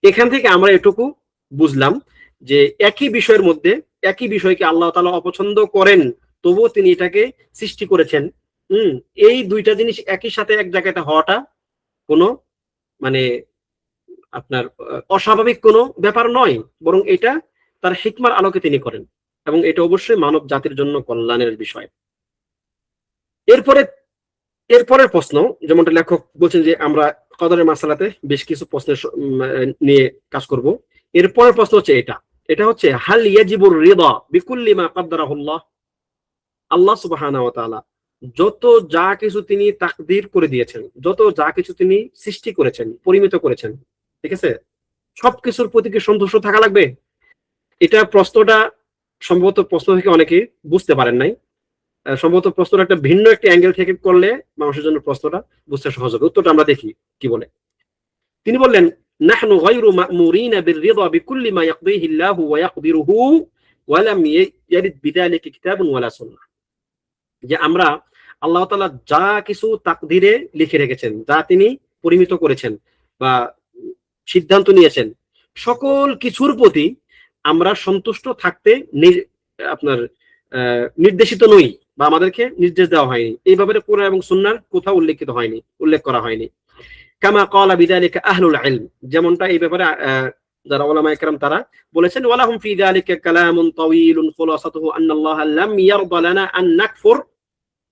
এখান থেকে আমরা এটুকু বুঝলাম যে একই বিষয়ের মধ্যে, একই বিষয়কে আল্লাহ তাআলা অপছন্দ করেন, তবুও তিনি এটাকে সৃষ্টি করেছেন। এই দুইটা জিনিস একই সাথে এক জায়গাতে হওয়াটা কোনো মানে আপনার অস্বাভাবিক কোনো ব্যাপার নয়, বরং এটা তার হিকমার আলোকে তিনি করেন, এবং এটা অবশ্যই মানব জাতির জন্য কল্যাণের বিষয়। এরপরে এরপরের প্রশ্ন, যেমনটা লেখক বলছেন যে আমরা কদরের মাসালাতে বেশ কিছু প্রশ্নের নিয়ে কাজ করব। এরপরের প্রশ্ন হচ্ছে এটা হচ্ছে হাল ইয়াজিবুর রিদা বিকুল্লি মা কাদ্দারাহুল্লাহ। আল্লাহ সুবহানাহু ওয়া তাআলা যত যা কিছু তিনি তাকদীর করে দিয়েছেন, যত যা কিছু তিনি সৃষ্টি করেছেন, পরিমিত করেছেন, ঠিক আছে, সবকিছুর প্রতি কি সন্তুষ্ট থাকা লাগবে? এটা প্রশ্নটা সম্ভবত প্রশ্ন থেকে অনেকে বুঝতে পারেন নাই। সম্ভবত প্রশ্নটা একটা ভিন্ন একটা অ্যাঙ্গেল থেকে করলে মানুষের জন্য প্রশ্নটা বুঝতে সহজ হবে। উত্তরটা আমরা দেখি কি বলে। তিনি বললেন নাহনু গায়রু মা'মুরিনা বির-রিদা বিকুল্লি মা ইয়াকদিহি আল্লাহু ওয়া ইয়াকদিরুহু ওয়া লাম ইয়ারিদ বিযালিকা কিতাবুন ওয়ালা সুন্নাহ। যে আমরা আল্লাহ তাআলা যা কিছু তাকদীরে লিখে রেখেছেন, যা তিনি পরিমিত করেছেন বা সিদ্ধান্ত নিয়েছেন, সকল কিছুর প্রতি আমরা সন্তুষ্ট থাকতে আপনার নির্দেশিত নই, বা আমাদেরকে নির্দেশ দেওয়া হয়নি। এই ব্যাপারে কোরআন এবং সুন্নাহর কোথাও উল্লেখ করা হয়নি। কামা ক্বালা বিযালিকা আহলুল ইলম, যেমনটা এই ব্যাপারে যারা উলামা ইকরাম তারা বলেছেন, ওয়ালাহুম ফি যালিকা কালামুন তাওয়ীলুন খুলাসাতুহু আন্নাল্লাহা লাম ইয়ারদা লানা আন নাকফুর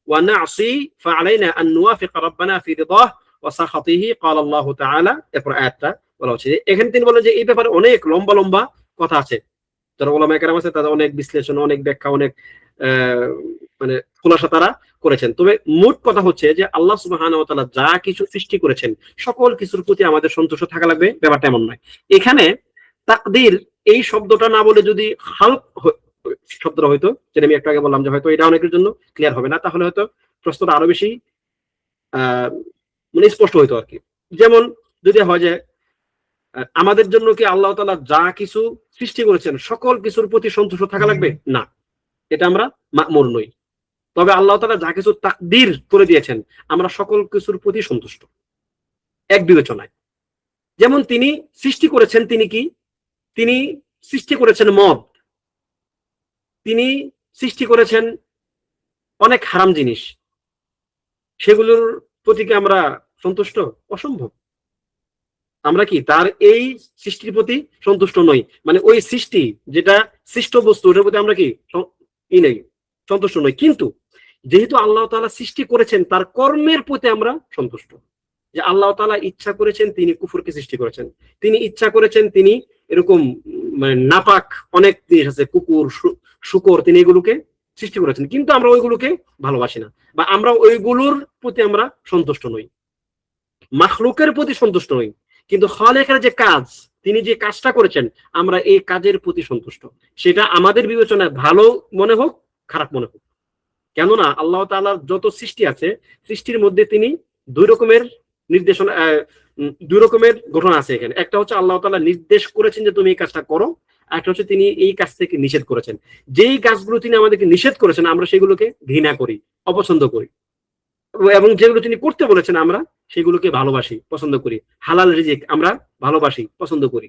ওয়া না'সি ফা'আলাইনা আন নুওয়াফিকা রাব্বানা ফি রিদাহ ওয়া সাখাতিহি। ক্বালা আল্লাহু তাআলা। এরপর আয়াতটা বলা হচ্ছে, এখানে তিনি বলেন যে এই ব্যাপারে অনেক লম্বা লম্বা কথা আছে, যারা ওলামায়ে কেরাম আছে তারা অনেক বিশ্লেষণ, অনেক ব্যাখ্যা, অনেক মানে খোলাসা তারা করেছেন। তবে মোট কথা হচ্ছে যে আল্লাহ সুবহানাহু ওয়া তাআলা যা কিছু সৃষ্টি করেছেন সকল কিছুর প্রতি আমাদের সন্তুষ্ট থাকা লাগবে, ব্যাপারটা এমন নয়। এখানে তাকদীর এই শব্দটা না বলে যদি খালক শব্দটা হয়তো, যেটা আমি একটু আগে বললাম যে হয়তো এটা অনেকের জন্য ক্লিয়ার হবে না, তাহলে হয়তো প্রশ্নটা আরো বেশি মানে স্পষ্ট হইতো আর কি। যেমন যদি হয় যে আমাদের জন্য কি আল্লাহ তাআলা যা কিছু সৃষ্টি করেছেন সকল কিছুর প্রতি সন্তুষ্ট থাকা লাগবে? না, এটা আমরা মা'মুর নই। তবে আল্লাহ তাআলা যা কিছু তাকদীর করে দিয়েছেন আমরা সকল কিছুর প্রতি সন্তুষ্ট এক বিবেচনায়। যেমন তিনি সৃষ্টি করেছেন, তিনি কি? তিনি সৃষ্টি করেছেন মদ, তিনি সৃষ্টি করেছেন অনেক হারাম জিনিস, সেগুলোর প্রতি কি আমরা সন্তুষ্ট? অসম্ভব। আমরা কি তার এই সৃষ্টির প্রতি সন্তুষ্ট নই, মানে ওই সৃষ্টি যেটা সৃষ্ট বস্তু ওটার প্রতি আমরা কি নেই, সন্তুষ্ট নই। কিন্তু যেহেতু আল্লাহ তাআলা সৃষ্টি করেছেন তার কর্মের প্রতি আমরা সন্তুষ্ট, যে আল্লাহ তাআলা ইচ্ছা করেছেন তিনি কুফরকে সৃষ্টি করেছেন, তিনি ইচ্ছা করেছেন তিনি এরকম মানে নাপাক অনেক জিনিস আছে, কুকুর, শূকর, তিনি এগুলোকে সৃষ্টি করেছেন, কিন্তু আমরা ওইগুলোকে ভালোবাসি না, বা আমরা ওইগুলোর প্রতি আমরা সন্তুষ্ট নই, মাখলুকের প্রতি সন্তুষ্ট নই। কিন্তু খালেকের যে কাজ, তিনি যে কাজটা করেছেন আমরা এই কাজের প্রতি সন্তুষ্ট, সেটা আমাদের বিবেচনায় ভালো মনে হোক খারাপ মনে হোক। কেননা আল্লাহ তাআলার যত সৃষ্টি আছে সৃষ্টির মধ্যে তিনি দুই রকমের নির্দেশনা, দুই রকমের ঘটনা আছে এখানে। একটা হচ্ছে আল্লাহ তাআলা নির্দেশ করেছেন যে তুমি এই কাজটা করো, একটা হচ্ছে তিনি এই কাজ থেকে নিষেধ করেছেন। যেই কাজগুলো তিনি আমাদেরকে নিষেধ করেছেন আমরা সেগুলোকে ঘৃণা করি, অপছন্দ করি, এবং যেগুলো তিনি করতে বলেছেন আমরা সেগুলোকে ভালোবাসি, পছন্দ করি। হালাল রিজিক আমরা ভালোবাসি, পছন্দ করি।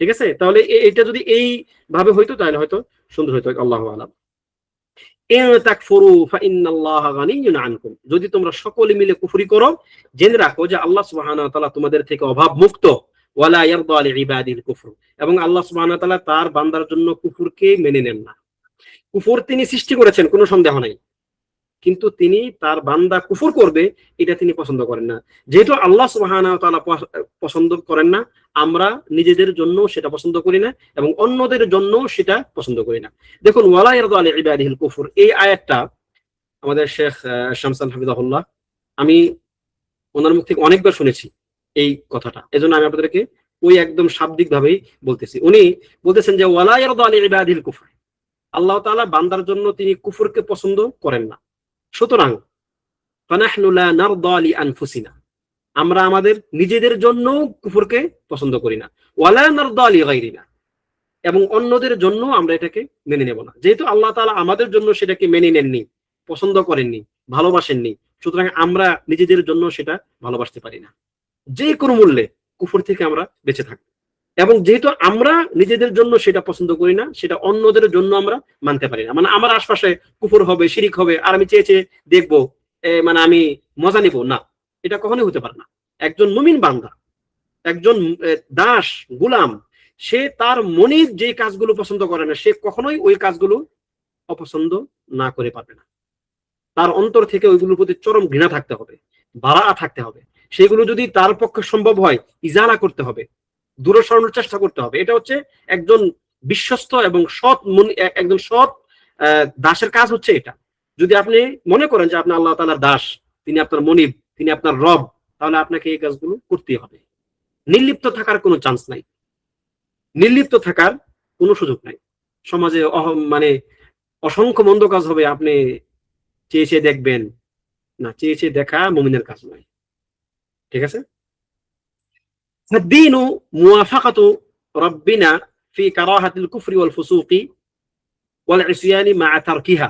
ঠিক আছে, তাহলে এটা যদি এই ভাবে হইতো তাহলে হয়তো সুন্দর হইতো। আল্লাহু আ'লাম। যদি তোমরা সকলে মিলে কুফরি করো জেনে রাখো যে আল্লাহ সুবহানাহু ওয়া তাআলা তোমাদের থেকে অভাব মুক্ত, ওয়ালা ইয়ারদা লিইবাদিল কুফর, এবং আল্লাহ সুবহানাহু ওয়া তাআলা তার বান্দার জন্য কুফরকে মেনে নেন না। কুফর তিনি সৃষ্টি করেছেন কোনো সন্দেহ নাই, কিন্তু তিনি তার বান্দা কুফর করবে এটা তিনি পছন্দ করেন না। যেহেতু আল্লাহ সুবহানাহু ওয়া তাআলা পছন্দ করেন না, আমরা নিজেদের জন্য সেটা পছন্দ করি না এবং অন্যদের জন্য সেটা পছন্দ করি না। দেখুন, ওয়ালা ইয়ারদা লিইবাদিল কুফর, এই আয়াতটা আমাদের শেখ শামসান হাফিজাহুল্লাহ, আমি ওনার মুখ থেকে অনেকবার শুনেছি এই কথাটা, এজন্য আমি আপনাদেরকে ওই একদম শাব্দিক ভাবেই বলতেছি। উনি বলতেছেন যে ওয়ালা ইয়ারদা লিইবাদিল কুফর, আল্লাহ তাআলা বান্দার জন্য তিনি কুফরকে পছন্দ করেন না। সুতরাং ফানাহনু লা নারদা লিআনফুসিনা, আমরা আমাদের নিজেদের জন্য কুফরকে পছন্দ করি না, ওয়ালা নারদা লিগাইরিনা, এবং অন্যদের জন্য আমরা এটাকে মেনে নেব না। যেহেতু আল্লাহ তাআলা আমাদের জন্য সেটাকে মেনে নেননি, পছন্দ করেননি, ভালোবাসেননি, সুতরাং আমরা নিজেদের জন্য সেটা ভালোবাসতে পারি না। যে কোনো মূল্যে কুফর থেকে আমরা বেঁচে থাকবো, এবং যেহেতু আমরা নিজেদের জন্য সেটা পছন্দ করি না, সেটা অন্যদের জন্য আমরা মানতে পারি না। মানে আমার আশপাশে কুফর হবে, শিরিক হবে, আর আমি চেয়ে চেয়ে দেখবো, মানে আমি মজা নিব না, এটা কখনোই হতে পারে না। একজন মুমিন বান্দা, একজন দাস, গোলাম, সে তার মনিব যে কাজগুলো পছন্দ করে না সে কখনোই ওই কাজগুলো অপছন্দ না করে পারবে না। তার অন্তর থেকে ওইগুলোর প্রতি চরম ঘৃণা থাকতে হবে, বারাআ থাকতে হবে। সেগুলো যদি তার পক্ষে সম্ভব হয় ইজালা করতে হবে, দূরে সরানোর চেষ্টা করতে হবে। এটা হচ্ছে একজন বিশ্বস্ত এবং সৎ একজন সৎ দাসের কাজ হচ্ছে এটা। যদি আপনি মনে করেন যে আপনি আল্লাহ তাআলার দাস, তিনি আপনার মনিব, তিনি আপনার রব, তাহলে আপনাকে এই কাজগুলো করতেই হবে। নির্লিপ্ত থাকার কোনো চান্স নাই, নির্লিপ্ত থাকার কোনো সুযোগ নাই। সমাজে মানে অসংখ্য মন্দ কাজ হবে, আপনি চেয়ে চেয়ে দেখবেন না, চেয়ে চেয়ে দেখা মুমিনের কাজ নয়। ঠিক আছে। فالدين موافقة ربنا في كراهة الكفر والفسوق والعصيان مع تركها،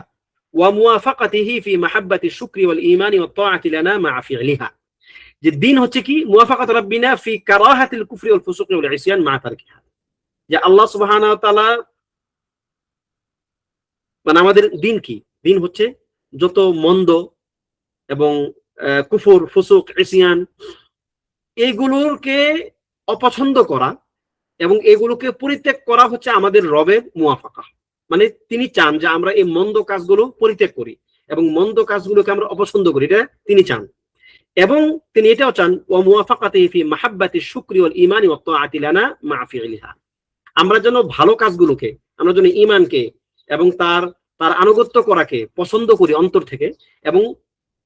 وموافقته في محبة الشكر والإيمان والطاعة لنا مع فعلها। الدين হচ্ছে কি? موافقة ربنا في كراهة الكفر والفسوق والعصيان مع تركها। যে আল্লাহ সুবহানাহু ওয়া তাআলা, মানে আমাদের দিন কি? দিন হচ্ছে যত মন্দ এবং কুফর, ফুসুক, ইসিয়ান, এইগুলোকে অপছন্দ করা এবং এগুলোকে পরিত্যাগ করা হচ্ছে আমাদের রবের মুওয়াফাকা। মানে তিনি চান যে আমরা এই মন্দ কাজগুলো পরিত্যাগ করি এবং মন্দ কাজগুলোকে আমরা অপছন্দ করি, এটা তিনি চান। এবং তিনি এটাও চান ওয়া মুওয়াফাকাতিহি ফি মাহাব্বাতি শুকরি ওয়াল ঈমানি ওয়াত তাআতি লানা মা ফি'লিহা, আমরা যেন ভালো কাজগুলোকে আমরা যেন ঈমানকে এবং তার তার আনুগত্য করাকে পছন্দ করি অন্তর থেকে, এবং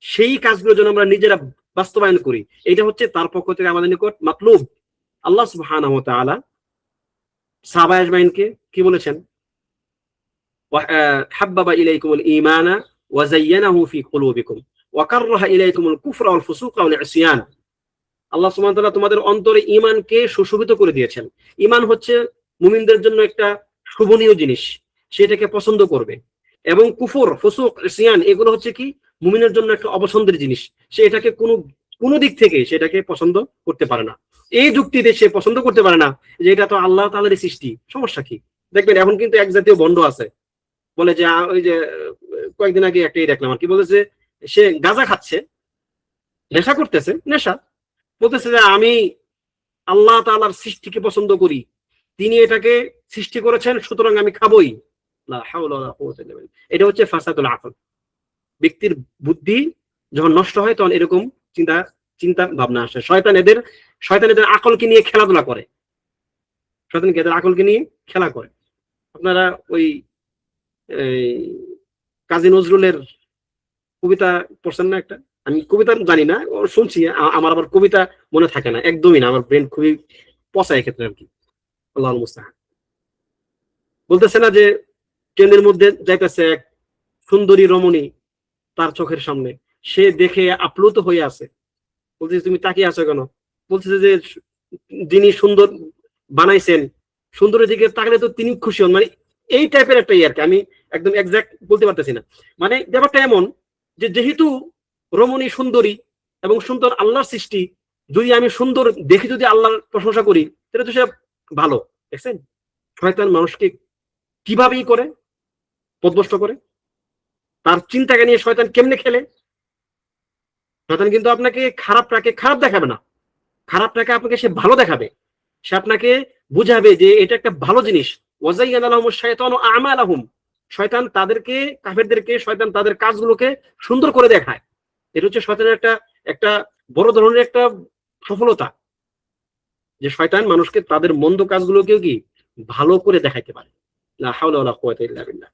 সেই কাজগুলো যেন আমরা নিজেরা বাস্তবায়ন করি, এটা হচ্ছে তার পক্ষ থেকে আমাদের নিকট মাতলুব। আল্লাহ সুবহানাহু ওয়া তাআলা সাহাবায়ে আজমাইনকে কি বলেছেন? হাব্বাবা ইলাইকুমুল ঈমানা ওয়া যায়্যানাহু ফি কুলুবিকুম ওয়া কাররাহা ইলাইকুমুল কুফরা ওয়াল ফুসুকা ওয়াল ইসয়ান। আল্লাহ সুবহানাহু ওয়া তাআলা তোমাদের অন্তরে ঈমানকে সুশোভিত করে দিয়েছেন। ঈমান হচ্ছে মুমিনদের জন্য একটা শোভনীয় জিনিস, সেটাকে পছন্দ করবে। এবং কুফর, ফুসুক, ইসয়ান এগুলো হচ্ছে কি মুমিনের জন্য একটা অপছন্দের জিনিস, সে এটাকে কোনো দিক থেকে সেটাকে পছন্দ করতে পারে না। এই যুক্তিতে সে পছন্দ করতে পারে না যে এটা তো আল্লাহ তাআলারই সৃষ্টি, সমস্যা কি? দেখবেন এখন কিন্তু এক জাতীয় ভণ্ড আছে, বলে যে ওই যে কয়েকদিন আগে একটাই দেখলাম আর কি, বলেছে সে গাঁজা খাচ্ছে, নেশা করতেছে, নেশা বলতেছে যে আমি আল্লাহ তাআলার সৃষ্টিকে পছন্দ করি, তিনি এটাকে সৃষ্টি করেছেন, সুতরাং আমি খাবই। লা হাওলা ওয়ালা কুওয়াতা ইল্লা বিল্লাহ। এটা হচ্ছে ফাসাদুল আকল। ব্যক্তির বুদ্ধি যখন নষ্ট হয় তখন এরকম চিন্তা চিন্তা ভাবনা আসে। শয়তান এদের আকলকে নিয়ে খেলাধুলা করে, শয়তান এদের আকলকে নিয়ে খেলা করে। আপনারা ওই কাজী নজরুলের কবিতা পড়ছেন না একটা? আমি কবিতা জানি না, শুনছি, আমার আবার কবিতা মনে থাকে না একদমই না, আমার ব্রেন খুবই পচা এক্ষেত্রে আর কি। আল্লাহুল মুস্তাআন। বলতেছে না যে ট্রেনের মধ্যে যাইতেছে এক সুন্দরী রমণী তার চোখের সামনে, সে দেখে আপ্লুত হয়ে আছে, বলতেছে তুমি তাকিয়ে আছো কেন? বলতেছে যে যিনি সুন্দর বানাইছেন, সুন্দরের দিকে তাকালে তো তিনি খুশি হন, মানে এই টাইপের একটা ইয়ে আর কি। আমি একদম এক্সাক্ট বলতে পারতেছি না, মানে ব্যাপারটা এমন যে যেহেতু রমণী সুন্দরী এবং সুন্দর আল্লাহর সৃষ্টি, যদি আমি সুন্দর দেখে যদি আল্লাহর প্রশংসা করি তাহলে তো সে ভালো। দেখছেন শয়তান মানুষকে কিভাবেই করে পথভ্রষ্ট করে, তার চিন্তাকে নিয়ে শয়তান কেমনে খেলে। শয়তান কিন্তু আপনাকে খারাপটাকে খারাপ দেখাবে না, খারাপটাকে আপনাকে সে ভালো দেখাবে, সে আপনাকে বুঝাবে যে এটা একটা ভালো জিনিস। ওয়াজাইয়ানা লাহুমুশ শাইতানু আ'মালাহুম, শয়তান তাদেরকে, কাফেরদেরকে শয়তান তাদের কাজগুলোকে সুন্দর করে দেখায়। এটা হচ্ছে শয়তানের একটা বড় ধরনের একটা সফলতা, যে শয়তান মানুষকে তাদের মন্দ কাজগুলোকেও কি ভালো করে দেখাইতে পারে। লা হাওলা ওয়ালা কুওয়াতা ইল্লা বিল্লাহ।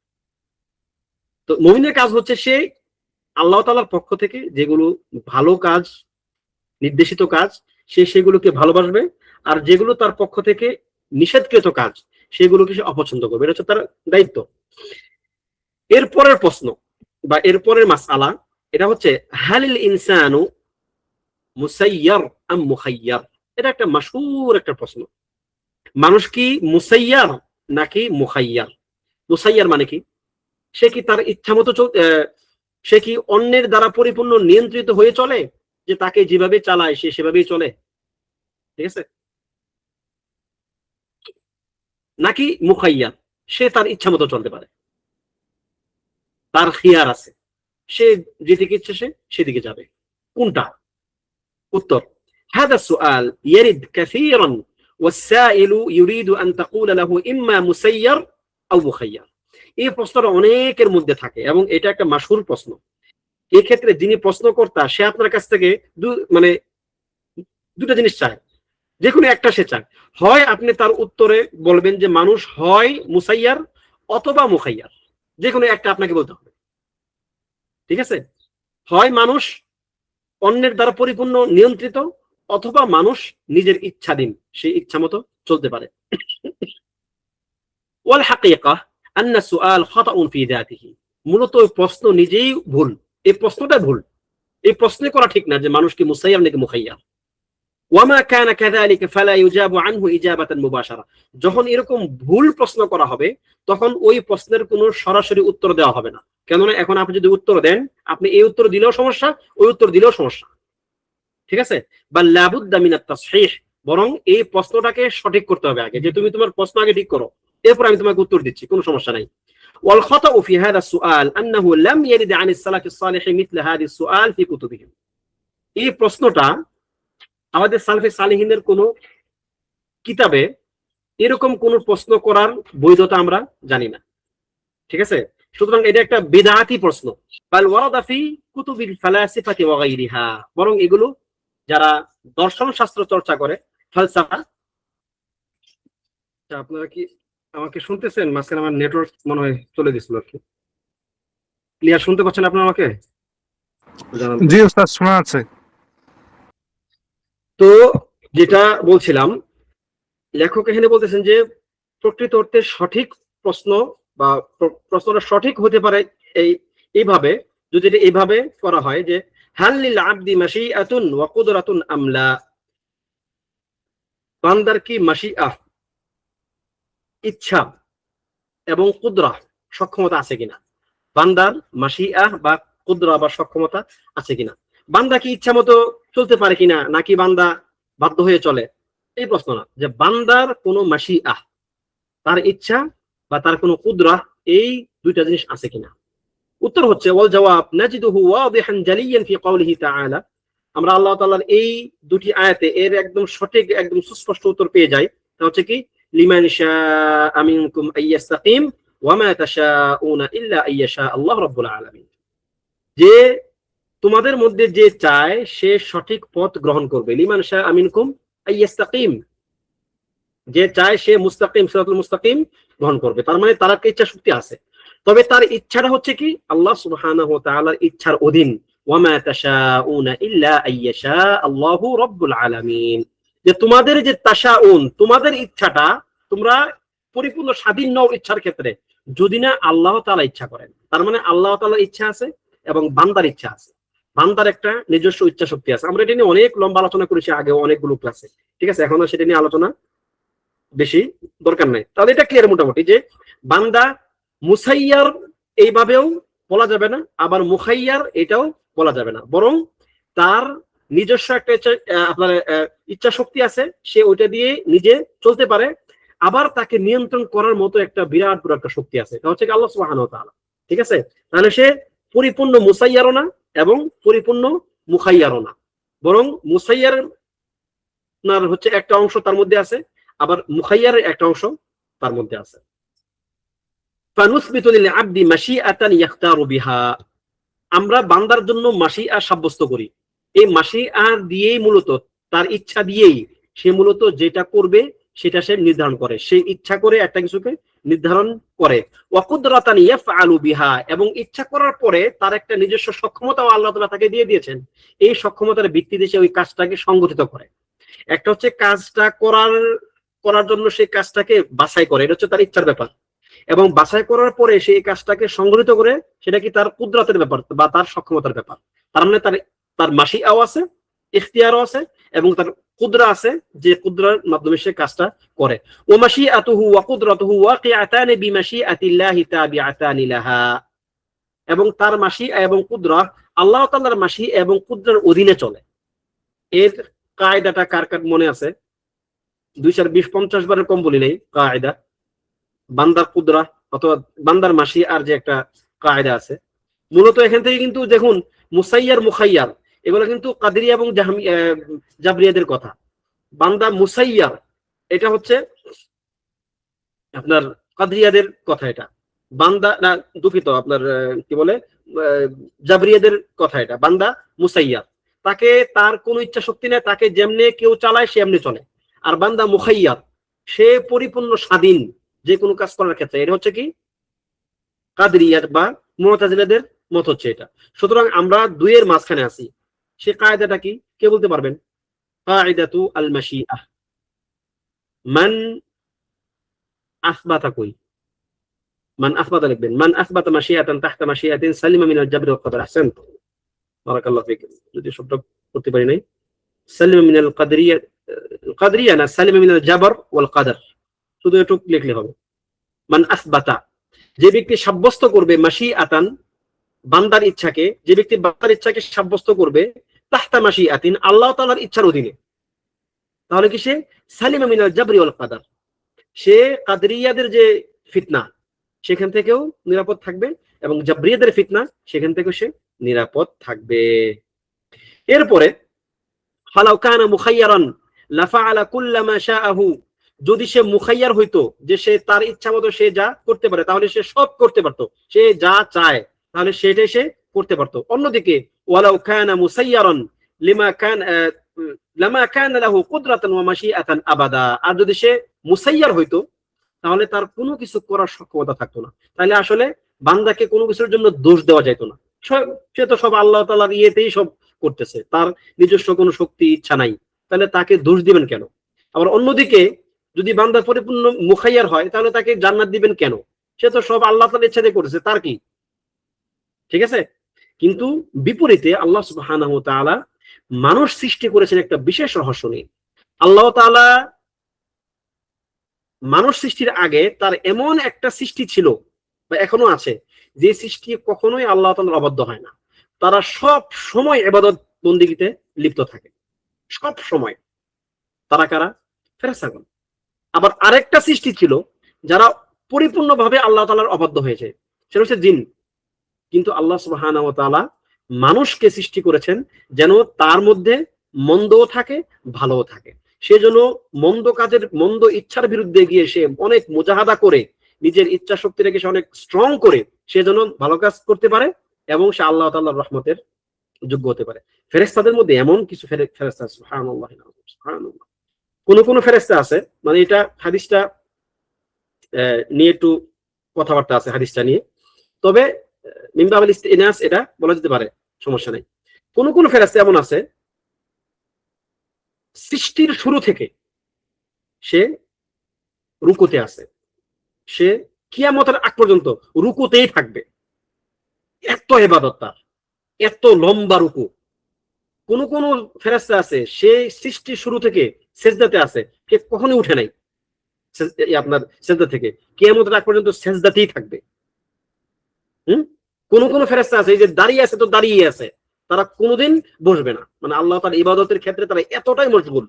তো মুমিনের কাজ হচ্ছে সে আল্লাহ তাআলার পক্ষ থেকে যেগুলো ভালো কাজ, নির্দেশিত কাজ, সে সেগুলোকে ভালোবাসবে, আর যেগুলো তার পক্ষ থেকে নিষেধকৃত কাজ সেগুলোকে সে অপছন্দ করবে। এটা হচ্ছে তার দায়িত্ব। এরপরের প্রশ্ন বা এরপরের মাসআলা, এটা হচ্ছে হালিল ইনসানু মুসাইয়ার আম মুখাইয়ার। এটা একটা মাশহুর একটা প্রশ্ন। মানুষ কি মুসাইয়ার নাকি মুখাইয়ার? মুসাইয়ার মানে কি? সে কি তার ইচ্ছা মতো সে কি অন্যের দ্বারা পরিপূর্ণ নিয়ন্ত্রিত হয়ে চলে, যে তাকে যেভাবে চালায় সে সেভাবেই চলে, ঠিক আছে? নাকি মুখাইয়ার, সে তার ইচ্ছা মতো চলতে পারে, তার খিয়ার আছে, সে যেদিকে ইচ্ছে সে সেদিকে যাবে? কোনটা? উত্তর: هذا السؤال يرد كثيرا والسائل يريد أن تقول له إما مسير أو مخير। এই প্রশ্নটা অনেকের মধ্যে থাকে এবং এটা একটা মাশহুর প্রশ্ন। এই ক্ষেত্রে যিনি প্রশ্নকর্তা সে আপনার কাছ থেকে মানে দুটো জিনিস চায়, যে কোনো একটা সে চায়। হয় আপনি তার উত্তরে বলবেন যে মানুষ হয় মুসাইয়ার অথবা মুখাইয়ার, যে কোনো একটা আপনাকে বলতে হবে, ঠিক আছে? হয় মানুষ অন্যের দ্বারা পরিপূর্ণ নিয়ন্ত্রিত, অথবা মানুষ নিজের ইচ্ছাধীন, সেই ইচ্ছা মতো চলতে পারে। ওয়াল হাকিকা আন্না সুআল খাতাউন ফি যাতিহি, মূলত ওই প্রশ্ন নিজেই ভুল, এই প্রশ্নটা ভুল, এই প্রশ্ন করা ঠিক না যে মানুষ কি মুসাইয়ার নাকি মুখাইয়ার। ওয়ামা কানা কাযালিকা ফালা ইউজাবু আনহু ইজাবাতান মুবাশারা, যখন এরকম ভুল প্রশ্ন করা হবে তখন ওই প্রশ্নের কোনো সরাসরি উত্তর দেওয়া হবে না। কেননা এখন আপনি যদি উত্তর দেন, আপনি এই উত্তর দিলেও সমস্যা, ওই উত্তর দিলেও সমস্যা, ঠিক আছে? বাল লাবুদ্দা মিনাত তাসহিহ, বরং এই প্রশ্নটাকে সঠিক করতে হবে আগে, যে তুমি তোমার প্রশ্ন আগে ঠিক করো, এরপর আমি তোমাকে উত্তর দিচ্ছি, কোনো সমস্যা নাই। ওয়াল খাতাউ ফি হাযা সুআল আন্নাহু লাম ইয়ারিদ আনিস সালাফিস সালিহ মিথলা হাযিহিস সুআল ফি কুতুবিহিম। এই প্রশ্নটা আমাদের সালফে সালিহিনের কোন কিতাবে এরকম কোন প্রশ্ন করার বৈধতা আমরা জানি না, ঠিক আছে? সুতরাং এটা একটা বিদআতি প্রশ্ন। বাল ওয়ারাদা ফি কুতুবিল ফালাসিফাতি ওয়া গায়রিহা, বরং এগুলো যারা দর্শন শাস্ত্র চর্চা করে, ফালসাফা, আপনারা কি আমাকে শুনতেছেন? মাঝখানে আমার নেটওয়ার্ক মনে হয় চলে গেছিল আর কি। ক্লিয়ার শুনতে পাচ্ছেন আপনারা আমাকে? জানান তো। জি ওস্তাদ, শোনা আছে। তো যেটা বলছিলাম, লেখক এখানে বলতেছেন যে প্রকৃত অর্থে সঠিক প্রশ্ন বা প্রশ্নটা সঠিক হতে পারে এইভাবে, যদি এটা এইভাবে করা হয় যে হাল লিল আবদি মাশিআতুন ওয়া কুদরাতুন আমলা, বান্দার কি মাশিআহ ইচ্ছা এবং কুদরা সক্ষমতা আছে কিনা, বান্দার মাশিআহ বা কুদরা বা সক্ষমতা আছে কিনা, বান্দা কি ইচ্ছা মতো চলতে পারে কিনা নাকি বান্দা বাধ্য হয়ে চলে, এই প্রশ্ন না, যে বান্দার কোনো মাশিআহ, তার ইচ্ছা বা তার কোনো কুদরা, এই দুইটা জিনিস আছে কিনা। উত্তর হচ্ছে ওয়াল জবাব নাজিদুহু ওয়াদিহান জালিয়ান ফি কওলিহি তাআলা, আমরা আল্লাহ তাআলার এই দুটি আয়াতে এর একদম সঠিক একদম সুস্পষ্ট উত্তর পেয়ে যাই। তা হচ্ছে কি লিমান শাআ মিনকুম আইয়াস্তাকিম ওয়া মা তাশাউনা ইল্লা আইয়াশা আল্লাহু রাব্বুল আলামিন, যে তোমাদের মধ্যে যে চায় সে সঠিক পথ গ্রহণ করবে। লিমান শাআ মিনকুম আইয়াস্তাকিম, যে চায় সে মুস্তাকিম, সিরাতুল মুস্তাকিম গ্রহণ করবে। তার মানে তার একটা ইচ্ছা শক্তি আছে, তবে তার ইচ্ছাটা হচ্ছে কি আল্লাহ সুবহানাহু ওয়া তাআলার ইচ্ছার অধীন। ওয়া মা তাশাউনা ইল্লা আইয়াশা আল্লাহু রাব্বুল আলামিন, যে তোমাদের যে তাশাউন, তোমাদের ইচ্ছাটা তোমরা পরিপূর্ণ স্বাধীন নও ইচ্ছার ক্ষেত্রে, যদি না আল্লাহ তাআলা ইচ্ছা করেন। তার মানে আল্লাহ তাআলার ইচ্ছা আছে এবং বান্দার ইচ্ছা আছে, বান্দার একটা নিজস্ব ইচ্ছা শক্তি আছে। আমরা এটা নিয়ে অনেক লম্বা আলোচনা করেছি আগে অনেকগুলো ক্লাসে, ঠিক আছে, এখন সেটা নিয়ে আলোচনা বেশি দরকার নাই। তাহলে এটা ক্লিয়ার মোটামুটি যে বান্দা মুসাইয়ার এইভাবেও বলা যাবে না, আবার মুখাইয়ার এটাও বলা যাবে না, বরং তার নিজস্ব একটা আপনার ইচ্ছা শক্তি আছে, সে ওইটা দিয়ে নিজে চলতে পারে, আবার তাকে নিয়ন্ত্রণ করার মতো একটা বিরাট বড় একটা শক্তি আছে, এটা হচ্ছে আল্লাহ সুবহানাহু ওয়া তাআলা। ঠিক আছে, তাহলে সে পরিপূর্ণ মুসাইয়ারও না এবং পরিপূর্ণ মুখাইয়ারও না, বরং মুসাইয়ার হচ্ছে একটা অংশ তার মধ্যে আছে, আবার মুখাইয়ারের একটা অংশ তার মধ্যে আছে। ফানুসবিতু লিল আবদি মাশিআতান ইয়াখতারু বিহা, আমরা বান্দার জন্য মাশিআ সাব্যস্ত করি, এই মাশিআ দিয়েই মূলত তার ইচ্ছা দিয়েই সে মূলত যেটা করবে সেটা সে নির্ধারণ করে, সে ইচ্ছা করে একটা কিছুকে নির্ধারণ করে। ওয়া কুদরাতান ইয়াফআলু বিহা, এবং ইচ্ছা করার পরে তার একটা নিজস্ব সক্ষমতাও আল্লাহ তাআলা তাকে দিয়ে দিয়েছেন, এই সক্ষমতার ভিত্তিতে সে ওই কাজটাকে সংগঠিত করে। একটা হচ্ছে কাজটা করার জন্য সেই কাজটাকে বাছাই করে, এটা হচ্ছে তার ইচ্ছার ব্যাপার, এবং বাছাই করার পরে সেই কাজটাকে সংগঠিত করে সেটা কি তার কুদরতের ব্যাপার বা তার সক্ষমতার ব্যাপার। তার মানে তার মাশিআও আছে, ইখতিয়ারও আছে, এবং তার কুদরা আছে, যে কুদরার মাধ্যমে সে কাজটা করে। ওয়া মাশিআতুহু ওয়া কুদরাতুহু ওয়াকিআতান বিমাশিআতিল্লাহি তাবিআতান লাহা, এবং তার মাশিআ এবং কুদরা আল্লাহ তাআলার মাশিআ এবং কুদরার অধীনে চলে। এর কায়দাটা কার কার মনে আছে? 220-50 বারের কম বলি নেই কায়দা, বান্দার কুদরা অথবা বান্দার মাসি আর যে একটা কায়দা আছে। মূলত এখান থেকে কিন্তু দেখুন মুসাইয়ার মুখাইয়ার এগুলো কিন্তু কাদেরিয়া এবং জাবরিয়াদের কথা। বান্দা মুসাইয়ার এটা হচ্ছে আপনার কাদেরিয়াদের কথা, এটা বান্দা না, দুঃখিত, আপনার কি বলে জাবরিয়াদের কথা, এটা বান্দা মুসাইয়ার, তাকে তার কোনো ইচ্ছা শক্তি নেই, তাকে যেমনে কেউ চালায় সে এমনি চলে। আর বান্দা মুখাইয়ার, সে পরিপূর্ণ স্বাধীন যে কোনো কাজ করার ক্ষেত্রে। এটা হচ্ছে কি কাদেরিয়ার বা মুতাজিলাদের মত হচ্ছে এটা। সুতরাং আমরা দুইয়ের মাঝখানে আছি। সে কায়দাটা কি কে বলতে পারবেন? কায়দাতু আল মাশিআহ মান আসবাতা, কই মান আসবাতা লিখবেন, মান আসবাতা মাশিআতান তাহতা মাশিআতিন সালিমা মিনাল জাবরি ওয়াল কদর। আহসান, বারাকাল্লাহু ফিক। যদি শব্দ করতে পারি নাই, সালিমা মিনাল কাদরিয়া, কাদরিয়া না, সালিমা মিনাল জাবর ওয়াল কদর, শুধু একটু লিখলে হবে। মান আসবাতা, যে ব্যক্তি সাব্যস্ত করবে মাশিআতান বান্দার ইচ্ছাকে, যে ব্যক্তি বান্দার ইচ্ছাকে সাব্যস্ত করবে তাহতা মাশিআতিন আল্লাহ তাআলার ইচ্ছার অধীনে, তাহলে কি সে সালিমা মিনাল জাবরি ওয়াল কদর, সে কাদরিয়াদের যে ফিতনা সেখান থেকেও নিরাপদ থাকবে, এবং জাবরিয়াদের ফিতনা সেখান থেকেও সে নিরাপদ থাকবে। এরপরে ফালাউ কানা মুখায়্যারান লাফাআলা কুল্লামা শাআহু, যদি সে মুখাইয়ার হইতো, যে সে তার ইচ্ছা মতো সে যা করতে পারে, তাহলে সে সব করতে পারতো, সে যা চায় তাহলে সেটাই সে করতে পারতো। অন্যদিকে ওয়ালাউ কানা মুসাইয়ারান লামা কানা লাহু কুদরাতান ওয়া মাশিআতান আবাদা, আর যদি সে মুসাইয়ার হইতো তাহলে তার কোনো কিছু করার সক্ষমতা থাকতো না। তাহলে আসলে বান্দাকে কোনো কিছুর জন্য দোষ দেওয়া যেত না। সে তো সব আল্লাহ তাআলার ইয়েতেই সব করতেছে, তার নিজস্ব কোনো শক্তি ইচ্ছা নাই, তাহলে তাকে দোষ দিবেন কেন? আবার অন্যদিকে যদি বান্দা পরিপূর্ণ মুখাইয়ার হয়, তাহলে তাকে জান্নাত দিবেন কেন? সে তো সব আল্লাহ তাআলার ইচ্ছাতে করেছে, তার কি? ঠিক আছে। কিন্তু বিপরীতে আল্লাহ সুবহানাহু ওয়া তাআলা মানুষ সৃষ্টি করেছেন একটা বিশেষ রহস্য নিয়ে। আল্লাহ তাআলা মানুষ সৃষ্টির আগে তার এমন একটা সৃষ্টি ছিল বা এখনো আছে, যে সৃষ্টি কখনোই আল্লাহ তাআলার অবাধ্য হয় না। তারা সব সময় ইবাদত বন্দেগীতে লিপ্ত থাকে, সব সময়। তারা কারা? ফেরেশতাগণ। আবার আরেকটা সৃষ্টি ছিল যারা পরিপূর্ণভাবে আল্লাহ তাআলার অবাধ্য হয়েছে, সেটা হচ্ছে জিন। কিন্তু আল্লাহ সুবহানাহু ওয়া তাআলা মানুষকে সৃষ্টি করেছেন যেন তার মধ্যে মন্দও থাকে, ভালোও থাকে। সেজন্য মন্দ কাজের, মন্দ ইচ্ছার বিরুদ্ধে গিয়ে সে অনেক মুজাহাদা করে, নিজের ইচ্ছা শক্তি রেখে সে অনেক স্ট্রং করে সে যেন ভালো কাজ করতে পারে এবং সে আল্লাহ তাআলার রহমতের যোগ্য হতে পারে। ফেরেশতাদের মধ্যে এমন কিছু ফেরেশতা, সুবহানাল্লাহ, সুবহানাল্লাহ, কোন ফেরেশতা আছে, মানে এটা হাদিসটা নিয়ে একটু কথাবার্তা আছে হাদিসটা নিয়ে, তবে মিনবাবিল ইস্তিনাস এটা বলা যেতে পারে, সমস্যা নেই। কোন ফেরেশতা এমন আছে সৃষ্টির শুরু থেকে সে রুকুতে আছে, সে কিয়ামতের আগ পর্যন্ত রুকুতেই থাকবে। এত ইবাদত তার, এত লম্বা রুকু। কোন ফেরেশতা আছে সে সৃষ্টির শুরু থেকে সেজদাতে আছে, সে কখনোই উঠে নাই আপনার সেজদা থেকে, কিয়ামতের আগ পর্যন্ত সেজদাতেই থাকবে। কোন ফেরেশতা আছে এই যে দাঁড়িয়ে আছে তো দাঁড়িয়ে আছে, তারা কোনোদিন বসবে না। মানে আল্লাহ তাআলার ইবাদতের ক্ষেত্রে তারা এতটাই মশগুল,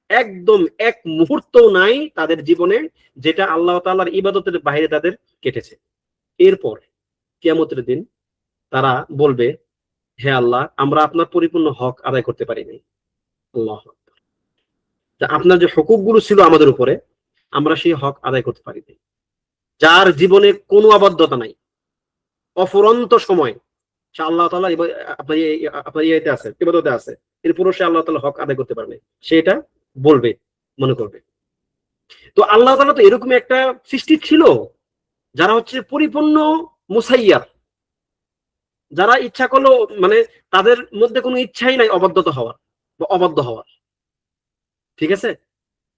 একদম এক মুহূর্তও নাই তাদের জীবনে যেটা আল্লাহ তাআলার ইবাদতের বাইরে তাদের কেটেছে। এরপর কিয়ামতের দিন তারা বলবে, হে আল্লাহ, আমরা আপনার পরিপূর্ণ হক আদায় করতে পারিনি। আল্লাহু আকবার। আপনার যে হুকুকগুলো ছিল আমাদের উপরে, আমরা সেই হক আদায় করতে পারিনি। যার জীবনে কোনো আবদ্ধতা নাই, অফুরন্ত সময় সে আল্লাহ তাআলা আপনার ইয়েতে আছে, ইবাদতে আছে, এরপরও সে আল্লাহ তাআলা হক আদায় করতে পারে নাই, সেটা বলবে, মনে করবে। তো আল্লাহ তাআলা তো এরকম একটা সৃষ্টি ছিল যারা হচ্ছে পরিপূর্ণ মুসাইয়ার, যারা ইচ্ছা করলো, মানে তাদের মধ্যে কোনো ইচ্ছাই নাই অবাধ্যতা হওয়ার বা অবাধ্য হওয়ার। ঠিক আছে।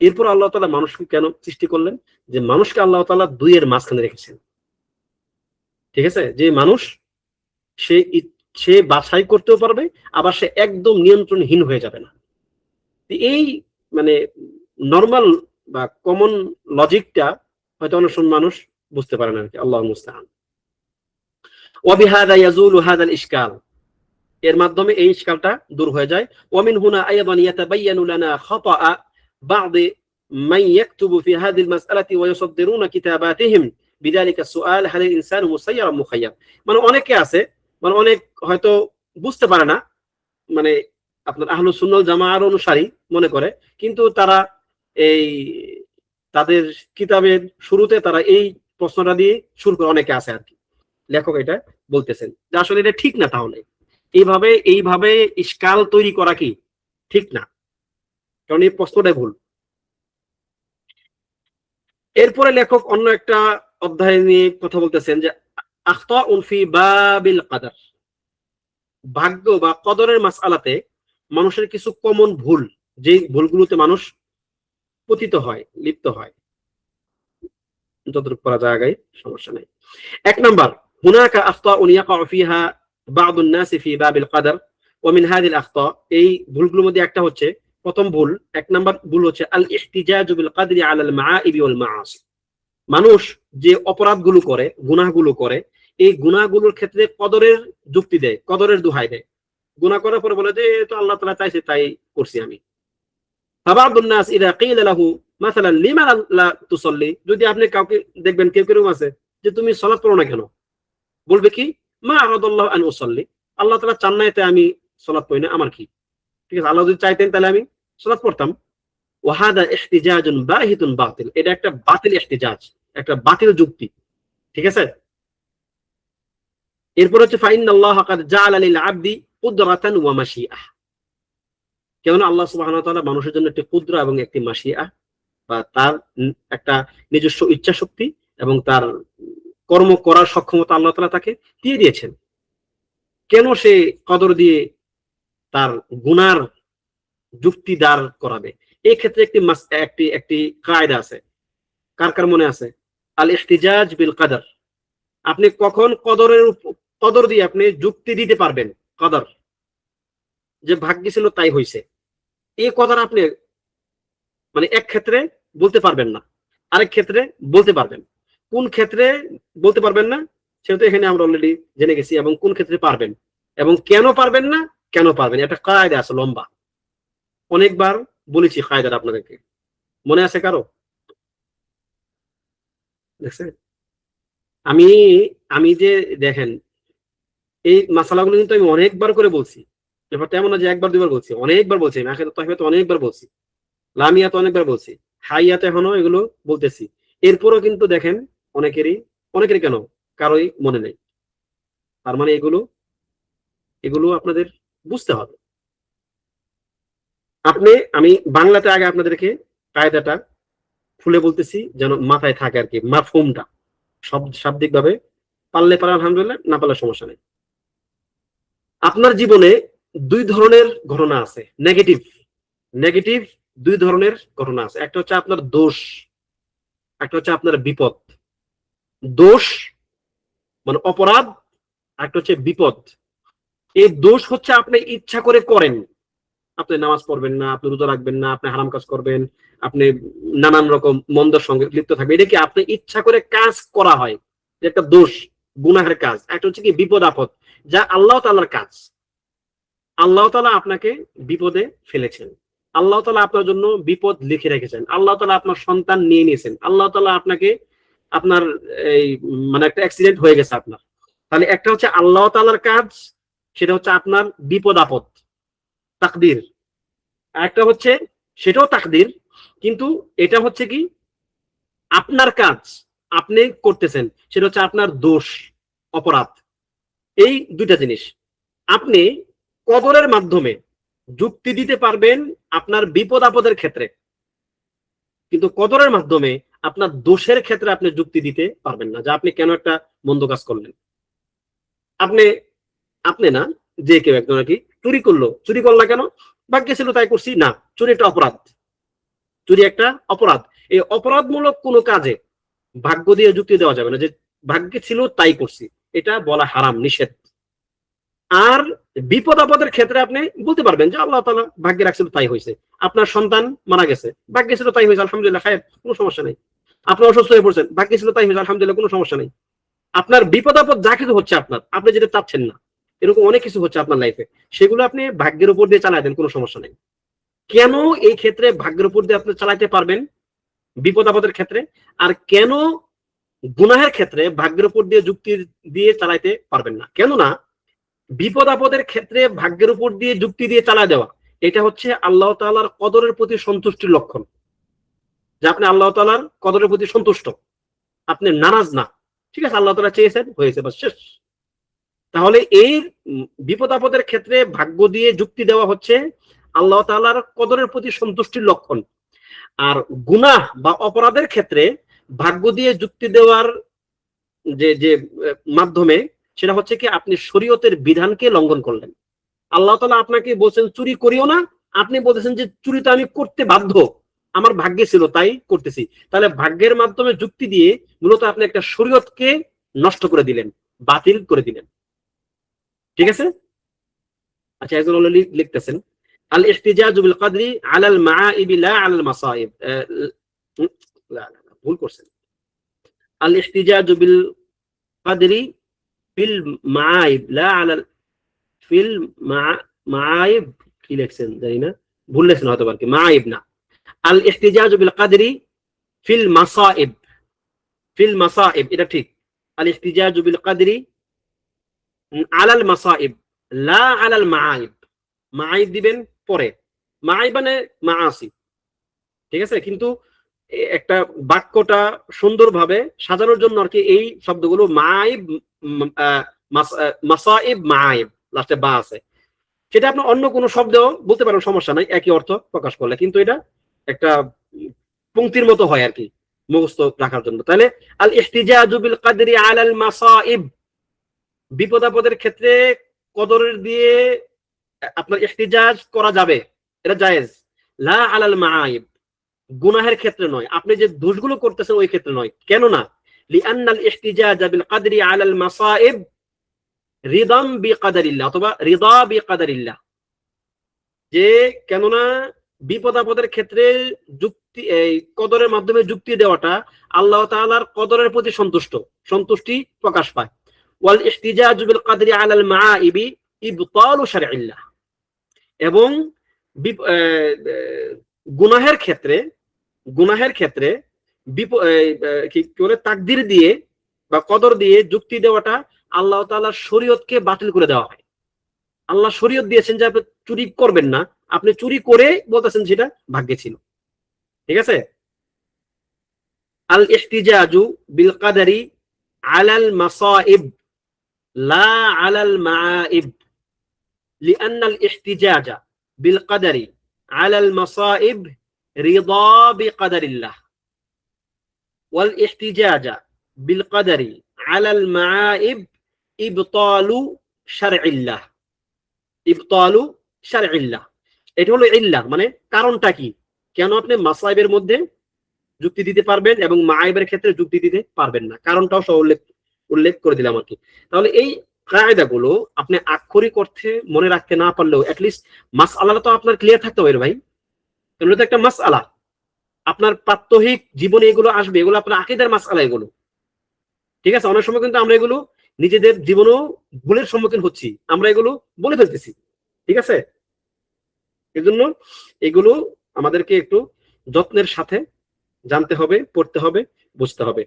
এরপর আল্লাহ তাআলা মানুষকে কেন সৃষ্টি করলেন? যে মানুষকে আল্লাহ তাআলা দুইয়ের মাঝখানে রেখেছেন। ঠিক আছে, যে মানুষ সে সে বাছাই করতেও পারবে, আবার সে একদম নিয়ন্ত্রণহীন হয়ে যাবে না। এই মানে নরমাল বা কমন লজিকটা হয়তো অনেক সময় মানুষ বুঝতে পারে না আর কি। আল্লাহু মুস্তাআন। ওয়াবিহাদা ইয়াজুলু হাদাল ইশকাল, এর মাধ্যমে এই ইশকালটা দূর হয়ে যায়। ওয়ামিন হুনা আইদান ইয়াতাবায়ানু লানা খাতাআ বা'দ মান ইয়াকতুবু ফি হাদিল মাসআলাতি ওয়া ইউসাদদিরুনা কিতাবাতিহিম বিযালিকা সুআল হাল ইনসানু মুসায়য়ার আম মুখায়্যার। মানে অনেকে আছে, মানে অনেক হয়তো বুঝতে পারে না, মানে আপনার আহলুস সুন্নাহ ওয়াল জামাআর অনুসারী মনে করে, কিন্তু তারা এই তাদের কিতাবের শুরুতে তারা এই প্রশ্নটা দিয়ে শুরু করে, অনেকে আছে আর কি। লেখক এটা বলতেছেন যে আসলে এটা ঠিক না, তাহলে এইভাবে ইশকাল তৈরি করা কি ঠিক না, কারণ এই প্রশ্নটাই ভুল। এরপরে লেখক অন্য একটা অধ্যায় নিয়ে কথা বলতেছেন যে আখতাউন ফি বাবিল কদর, ভাগ্য বা কদরের মাসআলাতে মানুষের কিছু কমন ভুল, যে ভুলগুলোতে মানুষ পতিত হয়, লিপ্ত হয়, যতটুকু করা জায়গায় সমস্যা নাই। এক নাম্বার, হুনাকা আখতাউন ইয়াকাউ ফিহা বা'দুন নাসি ফি বাবিল কদর ওয়া মিন হাযিল আখতা, এই ভুলগুলোর মধ্যে একটা হচ্ছে, প্রথম ভুল, এক নাম্বার ভুল হচ্ছে আল ইহতিজাজু বিল কদরি আলাল মাআইবি ওয়াল মাআসি। মানুষ যে অপরাধগুলো করে, গুনাহগুলো করে, এই গুনাহগুলোর ক্ষেত্রে কদরের যুক্তি দেয়, কদরের দোহাই দেয়। গুনাহ করার পরে বলে যে তো আল্লাহ তাআলা চাইছে তাই করছি আমি। ফাবাদুন নাস ইযা কিলা লাহু মাসালান লিমা লা তুসাল্লি, যদি আপনি কাউকে দেখবেন কেউ কেউ আছে যে তুমি সালাত পড়ো না কেন, বলবে কি মা আরাদাল্লাহু আন উসাল্লি, আল্লাহ তাআলা চান না এতে আমি সালাত পড়ি না, আমার কি। ঠিক আছে, আল্লাহ যদি চাইতেন তাহলে আমি সালাত পড়তাম। ওয়া হাদা ইহতিজাজুন বাহিতুন বাতিল, এটা একটা বাতিল ইহতিজাজ, একটা বাতিল যুক্তি। ঠিক আছে। এরপর হচ্ছে ফাইনাল্লাহ কাদ জাআলা লিল আবদি কুদরাতান ওয়া মাশিআহ, কেননা আল্লাহ সুবহানাহু ওয়া তাআলা মানুষের জন্য একটি কুদরা এবং একটি মাশিআহ বা তার একটা নিজস্ব ইচ্ছা শক্তি এবং তার কর্ম করার সক্ষমতা আল্লাহ তাআলা তাকে দিয়ে দিয়েছেন। কেন সে কদর দিয়ে তার গুনার যুক্তি দাঁড় করাবে? এই ক্ষেত্রে একটি একটি কায়দা আছে, কার কার মনে আছে? আল ইহতিজাজ বিল কদর। আপনি কখন কদর দিয়ে আপনি যুক্তি দিতে পারবেন? কদর, যে ভাগ্যে ছিল তাই হইছে, এই কথাটা আপনি মানে এক ক্ষেত্রে বলতে পারবেন না, আরেক ক্ষেত্রে বলতে পারবেন। কোন ক্ষেত্রে বলতে পারবেন না সেটা তো এখানে আমরা অলরেডি জেনে গেছি, এবং কোন ক্ষেত্রে পারবেন এবং কেন পারবেন না, কেন পারবেন, একটা কায়দা আছে লম্বা, অনেকবার বলেছি কায়দাটা আপনাদেরকে। মনে আছে কারো? দেখছেন? আমি আমি যে দেখেন এই মাসালাগুলো কিন্তু আমি অনেকবার করে বলছি, ব্যাপারটা এমন না যে একবার দুইবার বলছি, অনেকবার বলছি। আমি তো অনেকবার বলছি, লামিয়াতে অনেকবার বলছি, হাইয়াতে এখনো এগুলো বলতেছি। এরপরও কিন্তু দেখেন অনেকেরই অনেকেরই কেন কারোই মনে নেই। তার মানে এগুলো এগুলো আপনাদের বুঝতে হবে। আমি বাংলাতে আগে আপনাদেরকে কায়দাটা খুলে বলতেছি যেন মাথায় থাকে আর কি, মাফহুমটা সব শাব্দিক ভাবে। পারলে পারা আলহামদুলিল্লাহ, না পারলে সমস্যা নেই। আপনার জীবনে দুই ধরনের ঘটনা আছে, নেগেটিভ নেগেটিভ দুই ধরনের ঘটনা আছে। একটা হচ্ছে আপনার দোষ, একটা হচ্ছে আপনার বিপদ। দোষ মানে অপরাধ, একটা হচ্ছে বিপদ। এই দোষ হচ্ছে আপনি ইচ্ছা করে করেন, আপনি নামাজ পড়বেন না, আপনি রোজা রাখবেন না, আপনি হারাম কাজ করবেন, আপনি নানান রকম মন্দের সঙ্গে লিপ্ত থাকবেন, এটা কি আপনি ইচ্ছা করে কাজ করা হয়, একটা দোষ, গুনাহের কাজ। একটা হচ্ছে কি বিপদ আপদ, যা আল্লাহ তাআলার কাজ। আল্লাহ তাআলা আপনাকে বিপদে ফেলেছেন, আল্লাহ তাআলা আপনার জন্য বিপদ লিখে রেখেছেন, আল্লাহ তাআলা আপনার সন্তান নিয়ে নিয়েছেন, আল্লাহ তাআলা আপনাকে আপনার এই মানে একটা অ্যাক্সিডেন্ট হয়ে গেছে আপনার। তাহলে একটা হচ্ছে আল্লাহ তাআলার কাজ, সেটা হচ্ছে আপনার বিপদ আপদ, তাকদীর। একটা হচ্ছে সেটাও তাকদীর, কিন্তু এটা হচ্ছে কি আপনার কাজ, আপনি করতেছেন, সেটা হচ্ছে আপনার দোষ, অপরাধ। এই দুইটা জিনিস আপনি কদরের মাধ্যমে যুক্তি দিতে পারবেন আপনার বিপদ আপদের ক্ষেত্রে, কিন্তু কদরের মাধ্যমে আপনার দোষের ক্ষেত্রে আপনি যুক্তি দিতে পারবেন না, যে আপনি কেন একটা মন্দ কাজ করলেন। আপনি আপনি না, যে কেউ একজন আর কি চুরি করলো, চুরি করলা কেন? ভাগ্যে ছিল তাই করছি? না, চুরি একটা অপরাধ, চুরি একটা অপরাধ। এই অপরাধমূলক কোনো কাজে ভাগ্য দিয়ে যুক্তি দেওয়া যাবে না, যে ভাগ্যে ছিল তাই করছি, এটা বলা হারাম, নিষেধ। আর বিপদ আপদের ক্ষেত্রে আপনি বলতে পারবেন যে আল্লাহ তাআলা ভাগ্যে রাখছিল তাই হয়েছে। আপনার সন্তান মারা গেছে, ভাগ্যে ছিল তাই হয়েছে, আলহামদুলিল্লাহ, খায়ের, কোনো সমস্যা নেই। আপনি অসুস্থ হয়ে পড়ছেন, ভাগ্যে ছিল তাই হয়েছে, আলহামদুলিল্লাহ, কোনো সমস্যা নেই। আপনার বিপদ আপদ যা কিছু হচ্ছে আপনার, আপনি যেটা চাচ্ছেন না, এরকম অনেক কিছু হচ্ছে আপনার লাইফে, সেগুলো আপনি ভাগ্যের উপর দিয়ে চালায় দেন, কোনো সমস্যা নেই। কেন এই ক্ষেত্রে ভাগ্যের উপর দিয়ে আপনি চালাইতে পারবেন বিপদ আপদের ক্ষেত্রে, আর কেন গুনাহের ক্ষেত্রে ভাগ্যের উপর দিয়ে যুক্তি দিয়ে চালাইতে পারবেন না? কেননা বিপদ আপদের ক্ষেত্রে ভাগ্যের উপর দিয়ে যুক্তি দিয়ে চালা দেওয়া, এটা হচ্ছে আল্লাহ তাআলার কদরের প্রতি সন্তুষ্টির লক্ষণ, যে আপনি আল্লাহ তাআলার কদরের প্রতি সন্তুষ্ট, আপনি নারাজ না। ঠিক আছে, আল্লাহ তাআলা চেয়েছেন, হয়েছে, বাস শেষ। তাহলে এই বিপদ আপদের ক্ষেত্রে ভাগ্য দিয়ে যুক্তি দেওয়া হচ্ছে আল্লাহ তাআলার কদরের প্রতি সন্তুষ্টির লক্ষণ। আর গুনাহ বা অপরাধের ক্ষেত্রে ভাগ্য দিয়ে যুক্তি দেওয়ার যে যে মাধ্যমে, সেটা হচ্ছে কি আপনি শরীয়তের বিধানকে লঙ্ঘন করলেন। আল্লাহ তাআলা আপনাকে বলছেন চুরি করিও না, আপনি বলতেছেন যে চুরি তো আমি করতে বাধ্য, আমার ভাগ্যে ছিল তাই করতেছি। তাহলে ভাগ্যের মাধ্যমে যুক্তি দিয়ে মূলত আপনি একটা শরীয়তকে নষ্ট করে দিলেন, বাতিল করে দিলেন। ঠিক আছে? আচ্ছা, একজন অলরেডি লিখতেছেন আল ইহতিজাজু বিল কদরি আলাল মাআইবি লা আলাল মাসাইব। ভুল করছেন। আল ইহতিজাজু বিল কদরি ফিল মাআইব লা আলাল ফিল মাআইব, কি লিখছেন জানি না, ভুল লিখছেন হয়তো আর কি, মাআইব না। আল ইহতিজাজু বিল কদরি ফিল মাসাইব, ফিল মাসাইব এটা ঠিক। আল ইহতিজাজু বিল কদরি আলাল মাসাইব লা আলাল মাআইব। মাআইব দিবেন পরে, মাআইব মানে মাআসি। ঠিক আছে, কিন্তু একটা বাক্যটা সুন্দরভাবে সাজানোর জন্য আর কি এই শব্দগুলো মাআইব, মাসাইব, মাআইব, লাস্টে বা আছে। সেটা আপনি অন্য কোনো শব্দেও বলতে পারেন, সমস্যা নাই, একই অর্থ প্রকাশ করলে। কিন্তু এটা একটা পংক্তির মতো হয় আর কি মুখস্থ রাখার জন্য। তাহলে আল ইহতিজাজু বিল কদরি আলাল মাসাইব, বিপদ আপদের ক্ষেত্রে কদরের দিয়ে আপনার ইহতিজাজ করা যাবে, এটা জায়েজ। লা আলাল মাআইব, গুনাহের ক্ষেত্রে নয়, আপনি যে দোষগুলো করতেছেন ওই ক্ষেত্রে নয়। কেন না? লিআন্নাল ইহতিজাজ বিল কদরি আলাল মাসাইব রিদাম বিকদারিল্লাহ অথবা রিদা বিকদারিল্লাহ, যে কেননা বিপদ আপদের ক্ষেত্রে যুক্তি এই কদরের মাধ্যমে যুক্তি দেওয়াটা আল্লাহ তাআলার কদরের প্রতি সন্তুষ্টি প্রকাশ পায়। ওয়াল ইহতিজাজু বিল কদরি আলাল মাআইবি ইবতালু শারঈল্লাহ, এবং গুনাহের ক্ষেত্রে কি করে তাকদির দিয়ে বা কদর দিয়ে যুক্তি দেওয়াটা আল্লাহ তাআলার শরীয়তকে বাতিল করে দেওয়া হয়। আল্লাহ শরীয়ত দিয়েছেন যে আপনি চুরি করবেন না, আপনি চুরি করে বলতেছেন সেটা ভাগ্যে ছিল। ঠিক আছে? আল ইহতিজাজু বিল কদরি আলাল মাসাইব লা আলাল মাআইব, লিআন্না আল ইহতিজাজা বিল কদরি আলাল মাসাইব রিদা বিকদারিল্লাহ ওয়াল ইহতিজাজা বিল কদরি আলাল মাআইব ইবতালু শারঈল্লাহ। ইবতালু শারঈল্লাহ, এটা হলো ইল্লাহ, মানে কারণটা কি, কেন আপনি মাসাইবের মধ্যে যুক্তি দিতে পারবেন এবং মাআইবের ক্ষেত্রে যুক্তি দিতে পারবেন না, কারণটাও সহ উল্লেখ করে দিলাম আর কি। তাহলে এই কায়দাগুলো আপনি আক্ষরিক অর্থে মনে রাখতে না পারলেও অ্যাটলিস্ট মাসআলাটা তো আপনার ক্লিয়ার থাকতে হবে ভাই, কারণ এটা একটা মাসআলা, আপনার প্রাত্যহিক জীবনে এগুলো আসবে, এগুলো আপনার আকীদার মাসআলা এগুলো। ঠিক আছে? অনেক সময় কিন্তু আমরা এগুলো নিজেদের জীবনেও ভুলের সম্মুখীন হচ্ছি, আমরা এগুলো বলে ফেলতেছি। ঠিক আছে? এজন্য এগুলো আমাদেরকে একটু যত্নের সাথে জানতে হবে, পড়তে হবে, বুঝতে হবে।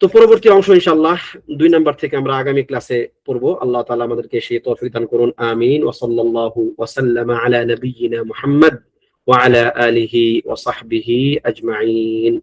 তো পরবর্তী অংশ ইনশাআল্লাহ 2 নাম্বার থেকে আমরা আগামী ক্লাসে পড়বো। আল্লাহ তাআলা আমাদেরকে সেই তৌফিক দান করুন, আমিন। ওয়া সাল্লাল্লাহু ওয়া সাল্লামা আলা নাবিয়িনা মুহাম্মদ ওয়া আলা আলিহি ওয়া সাহবিহি আজমাইন।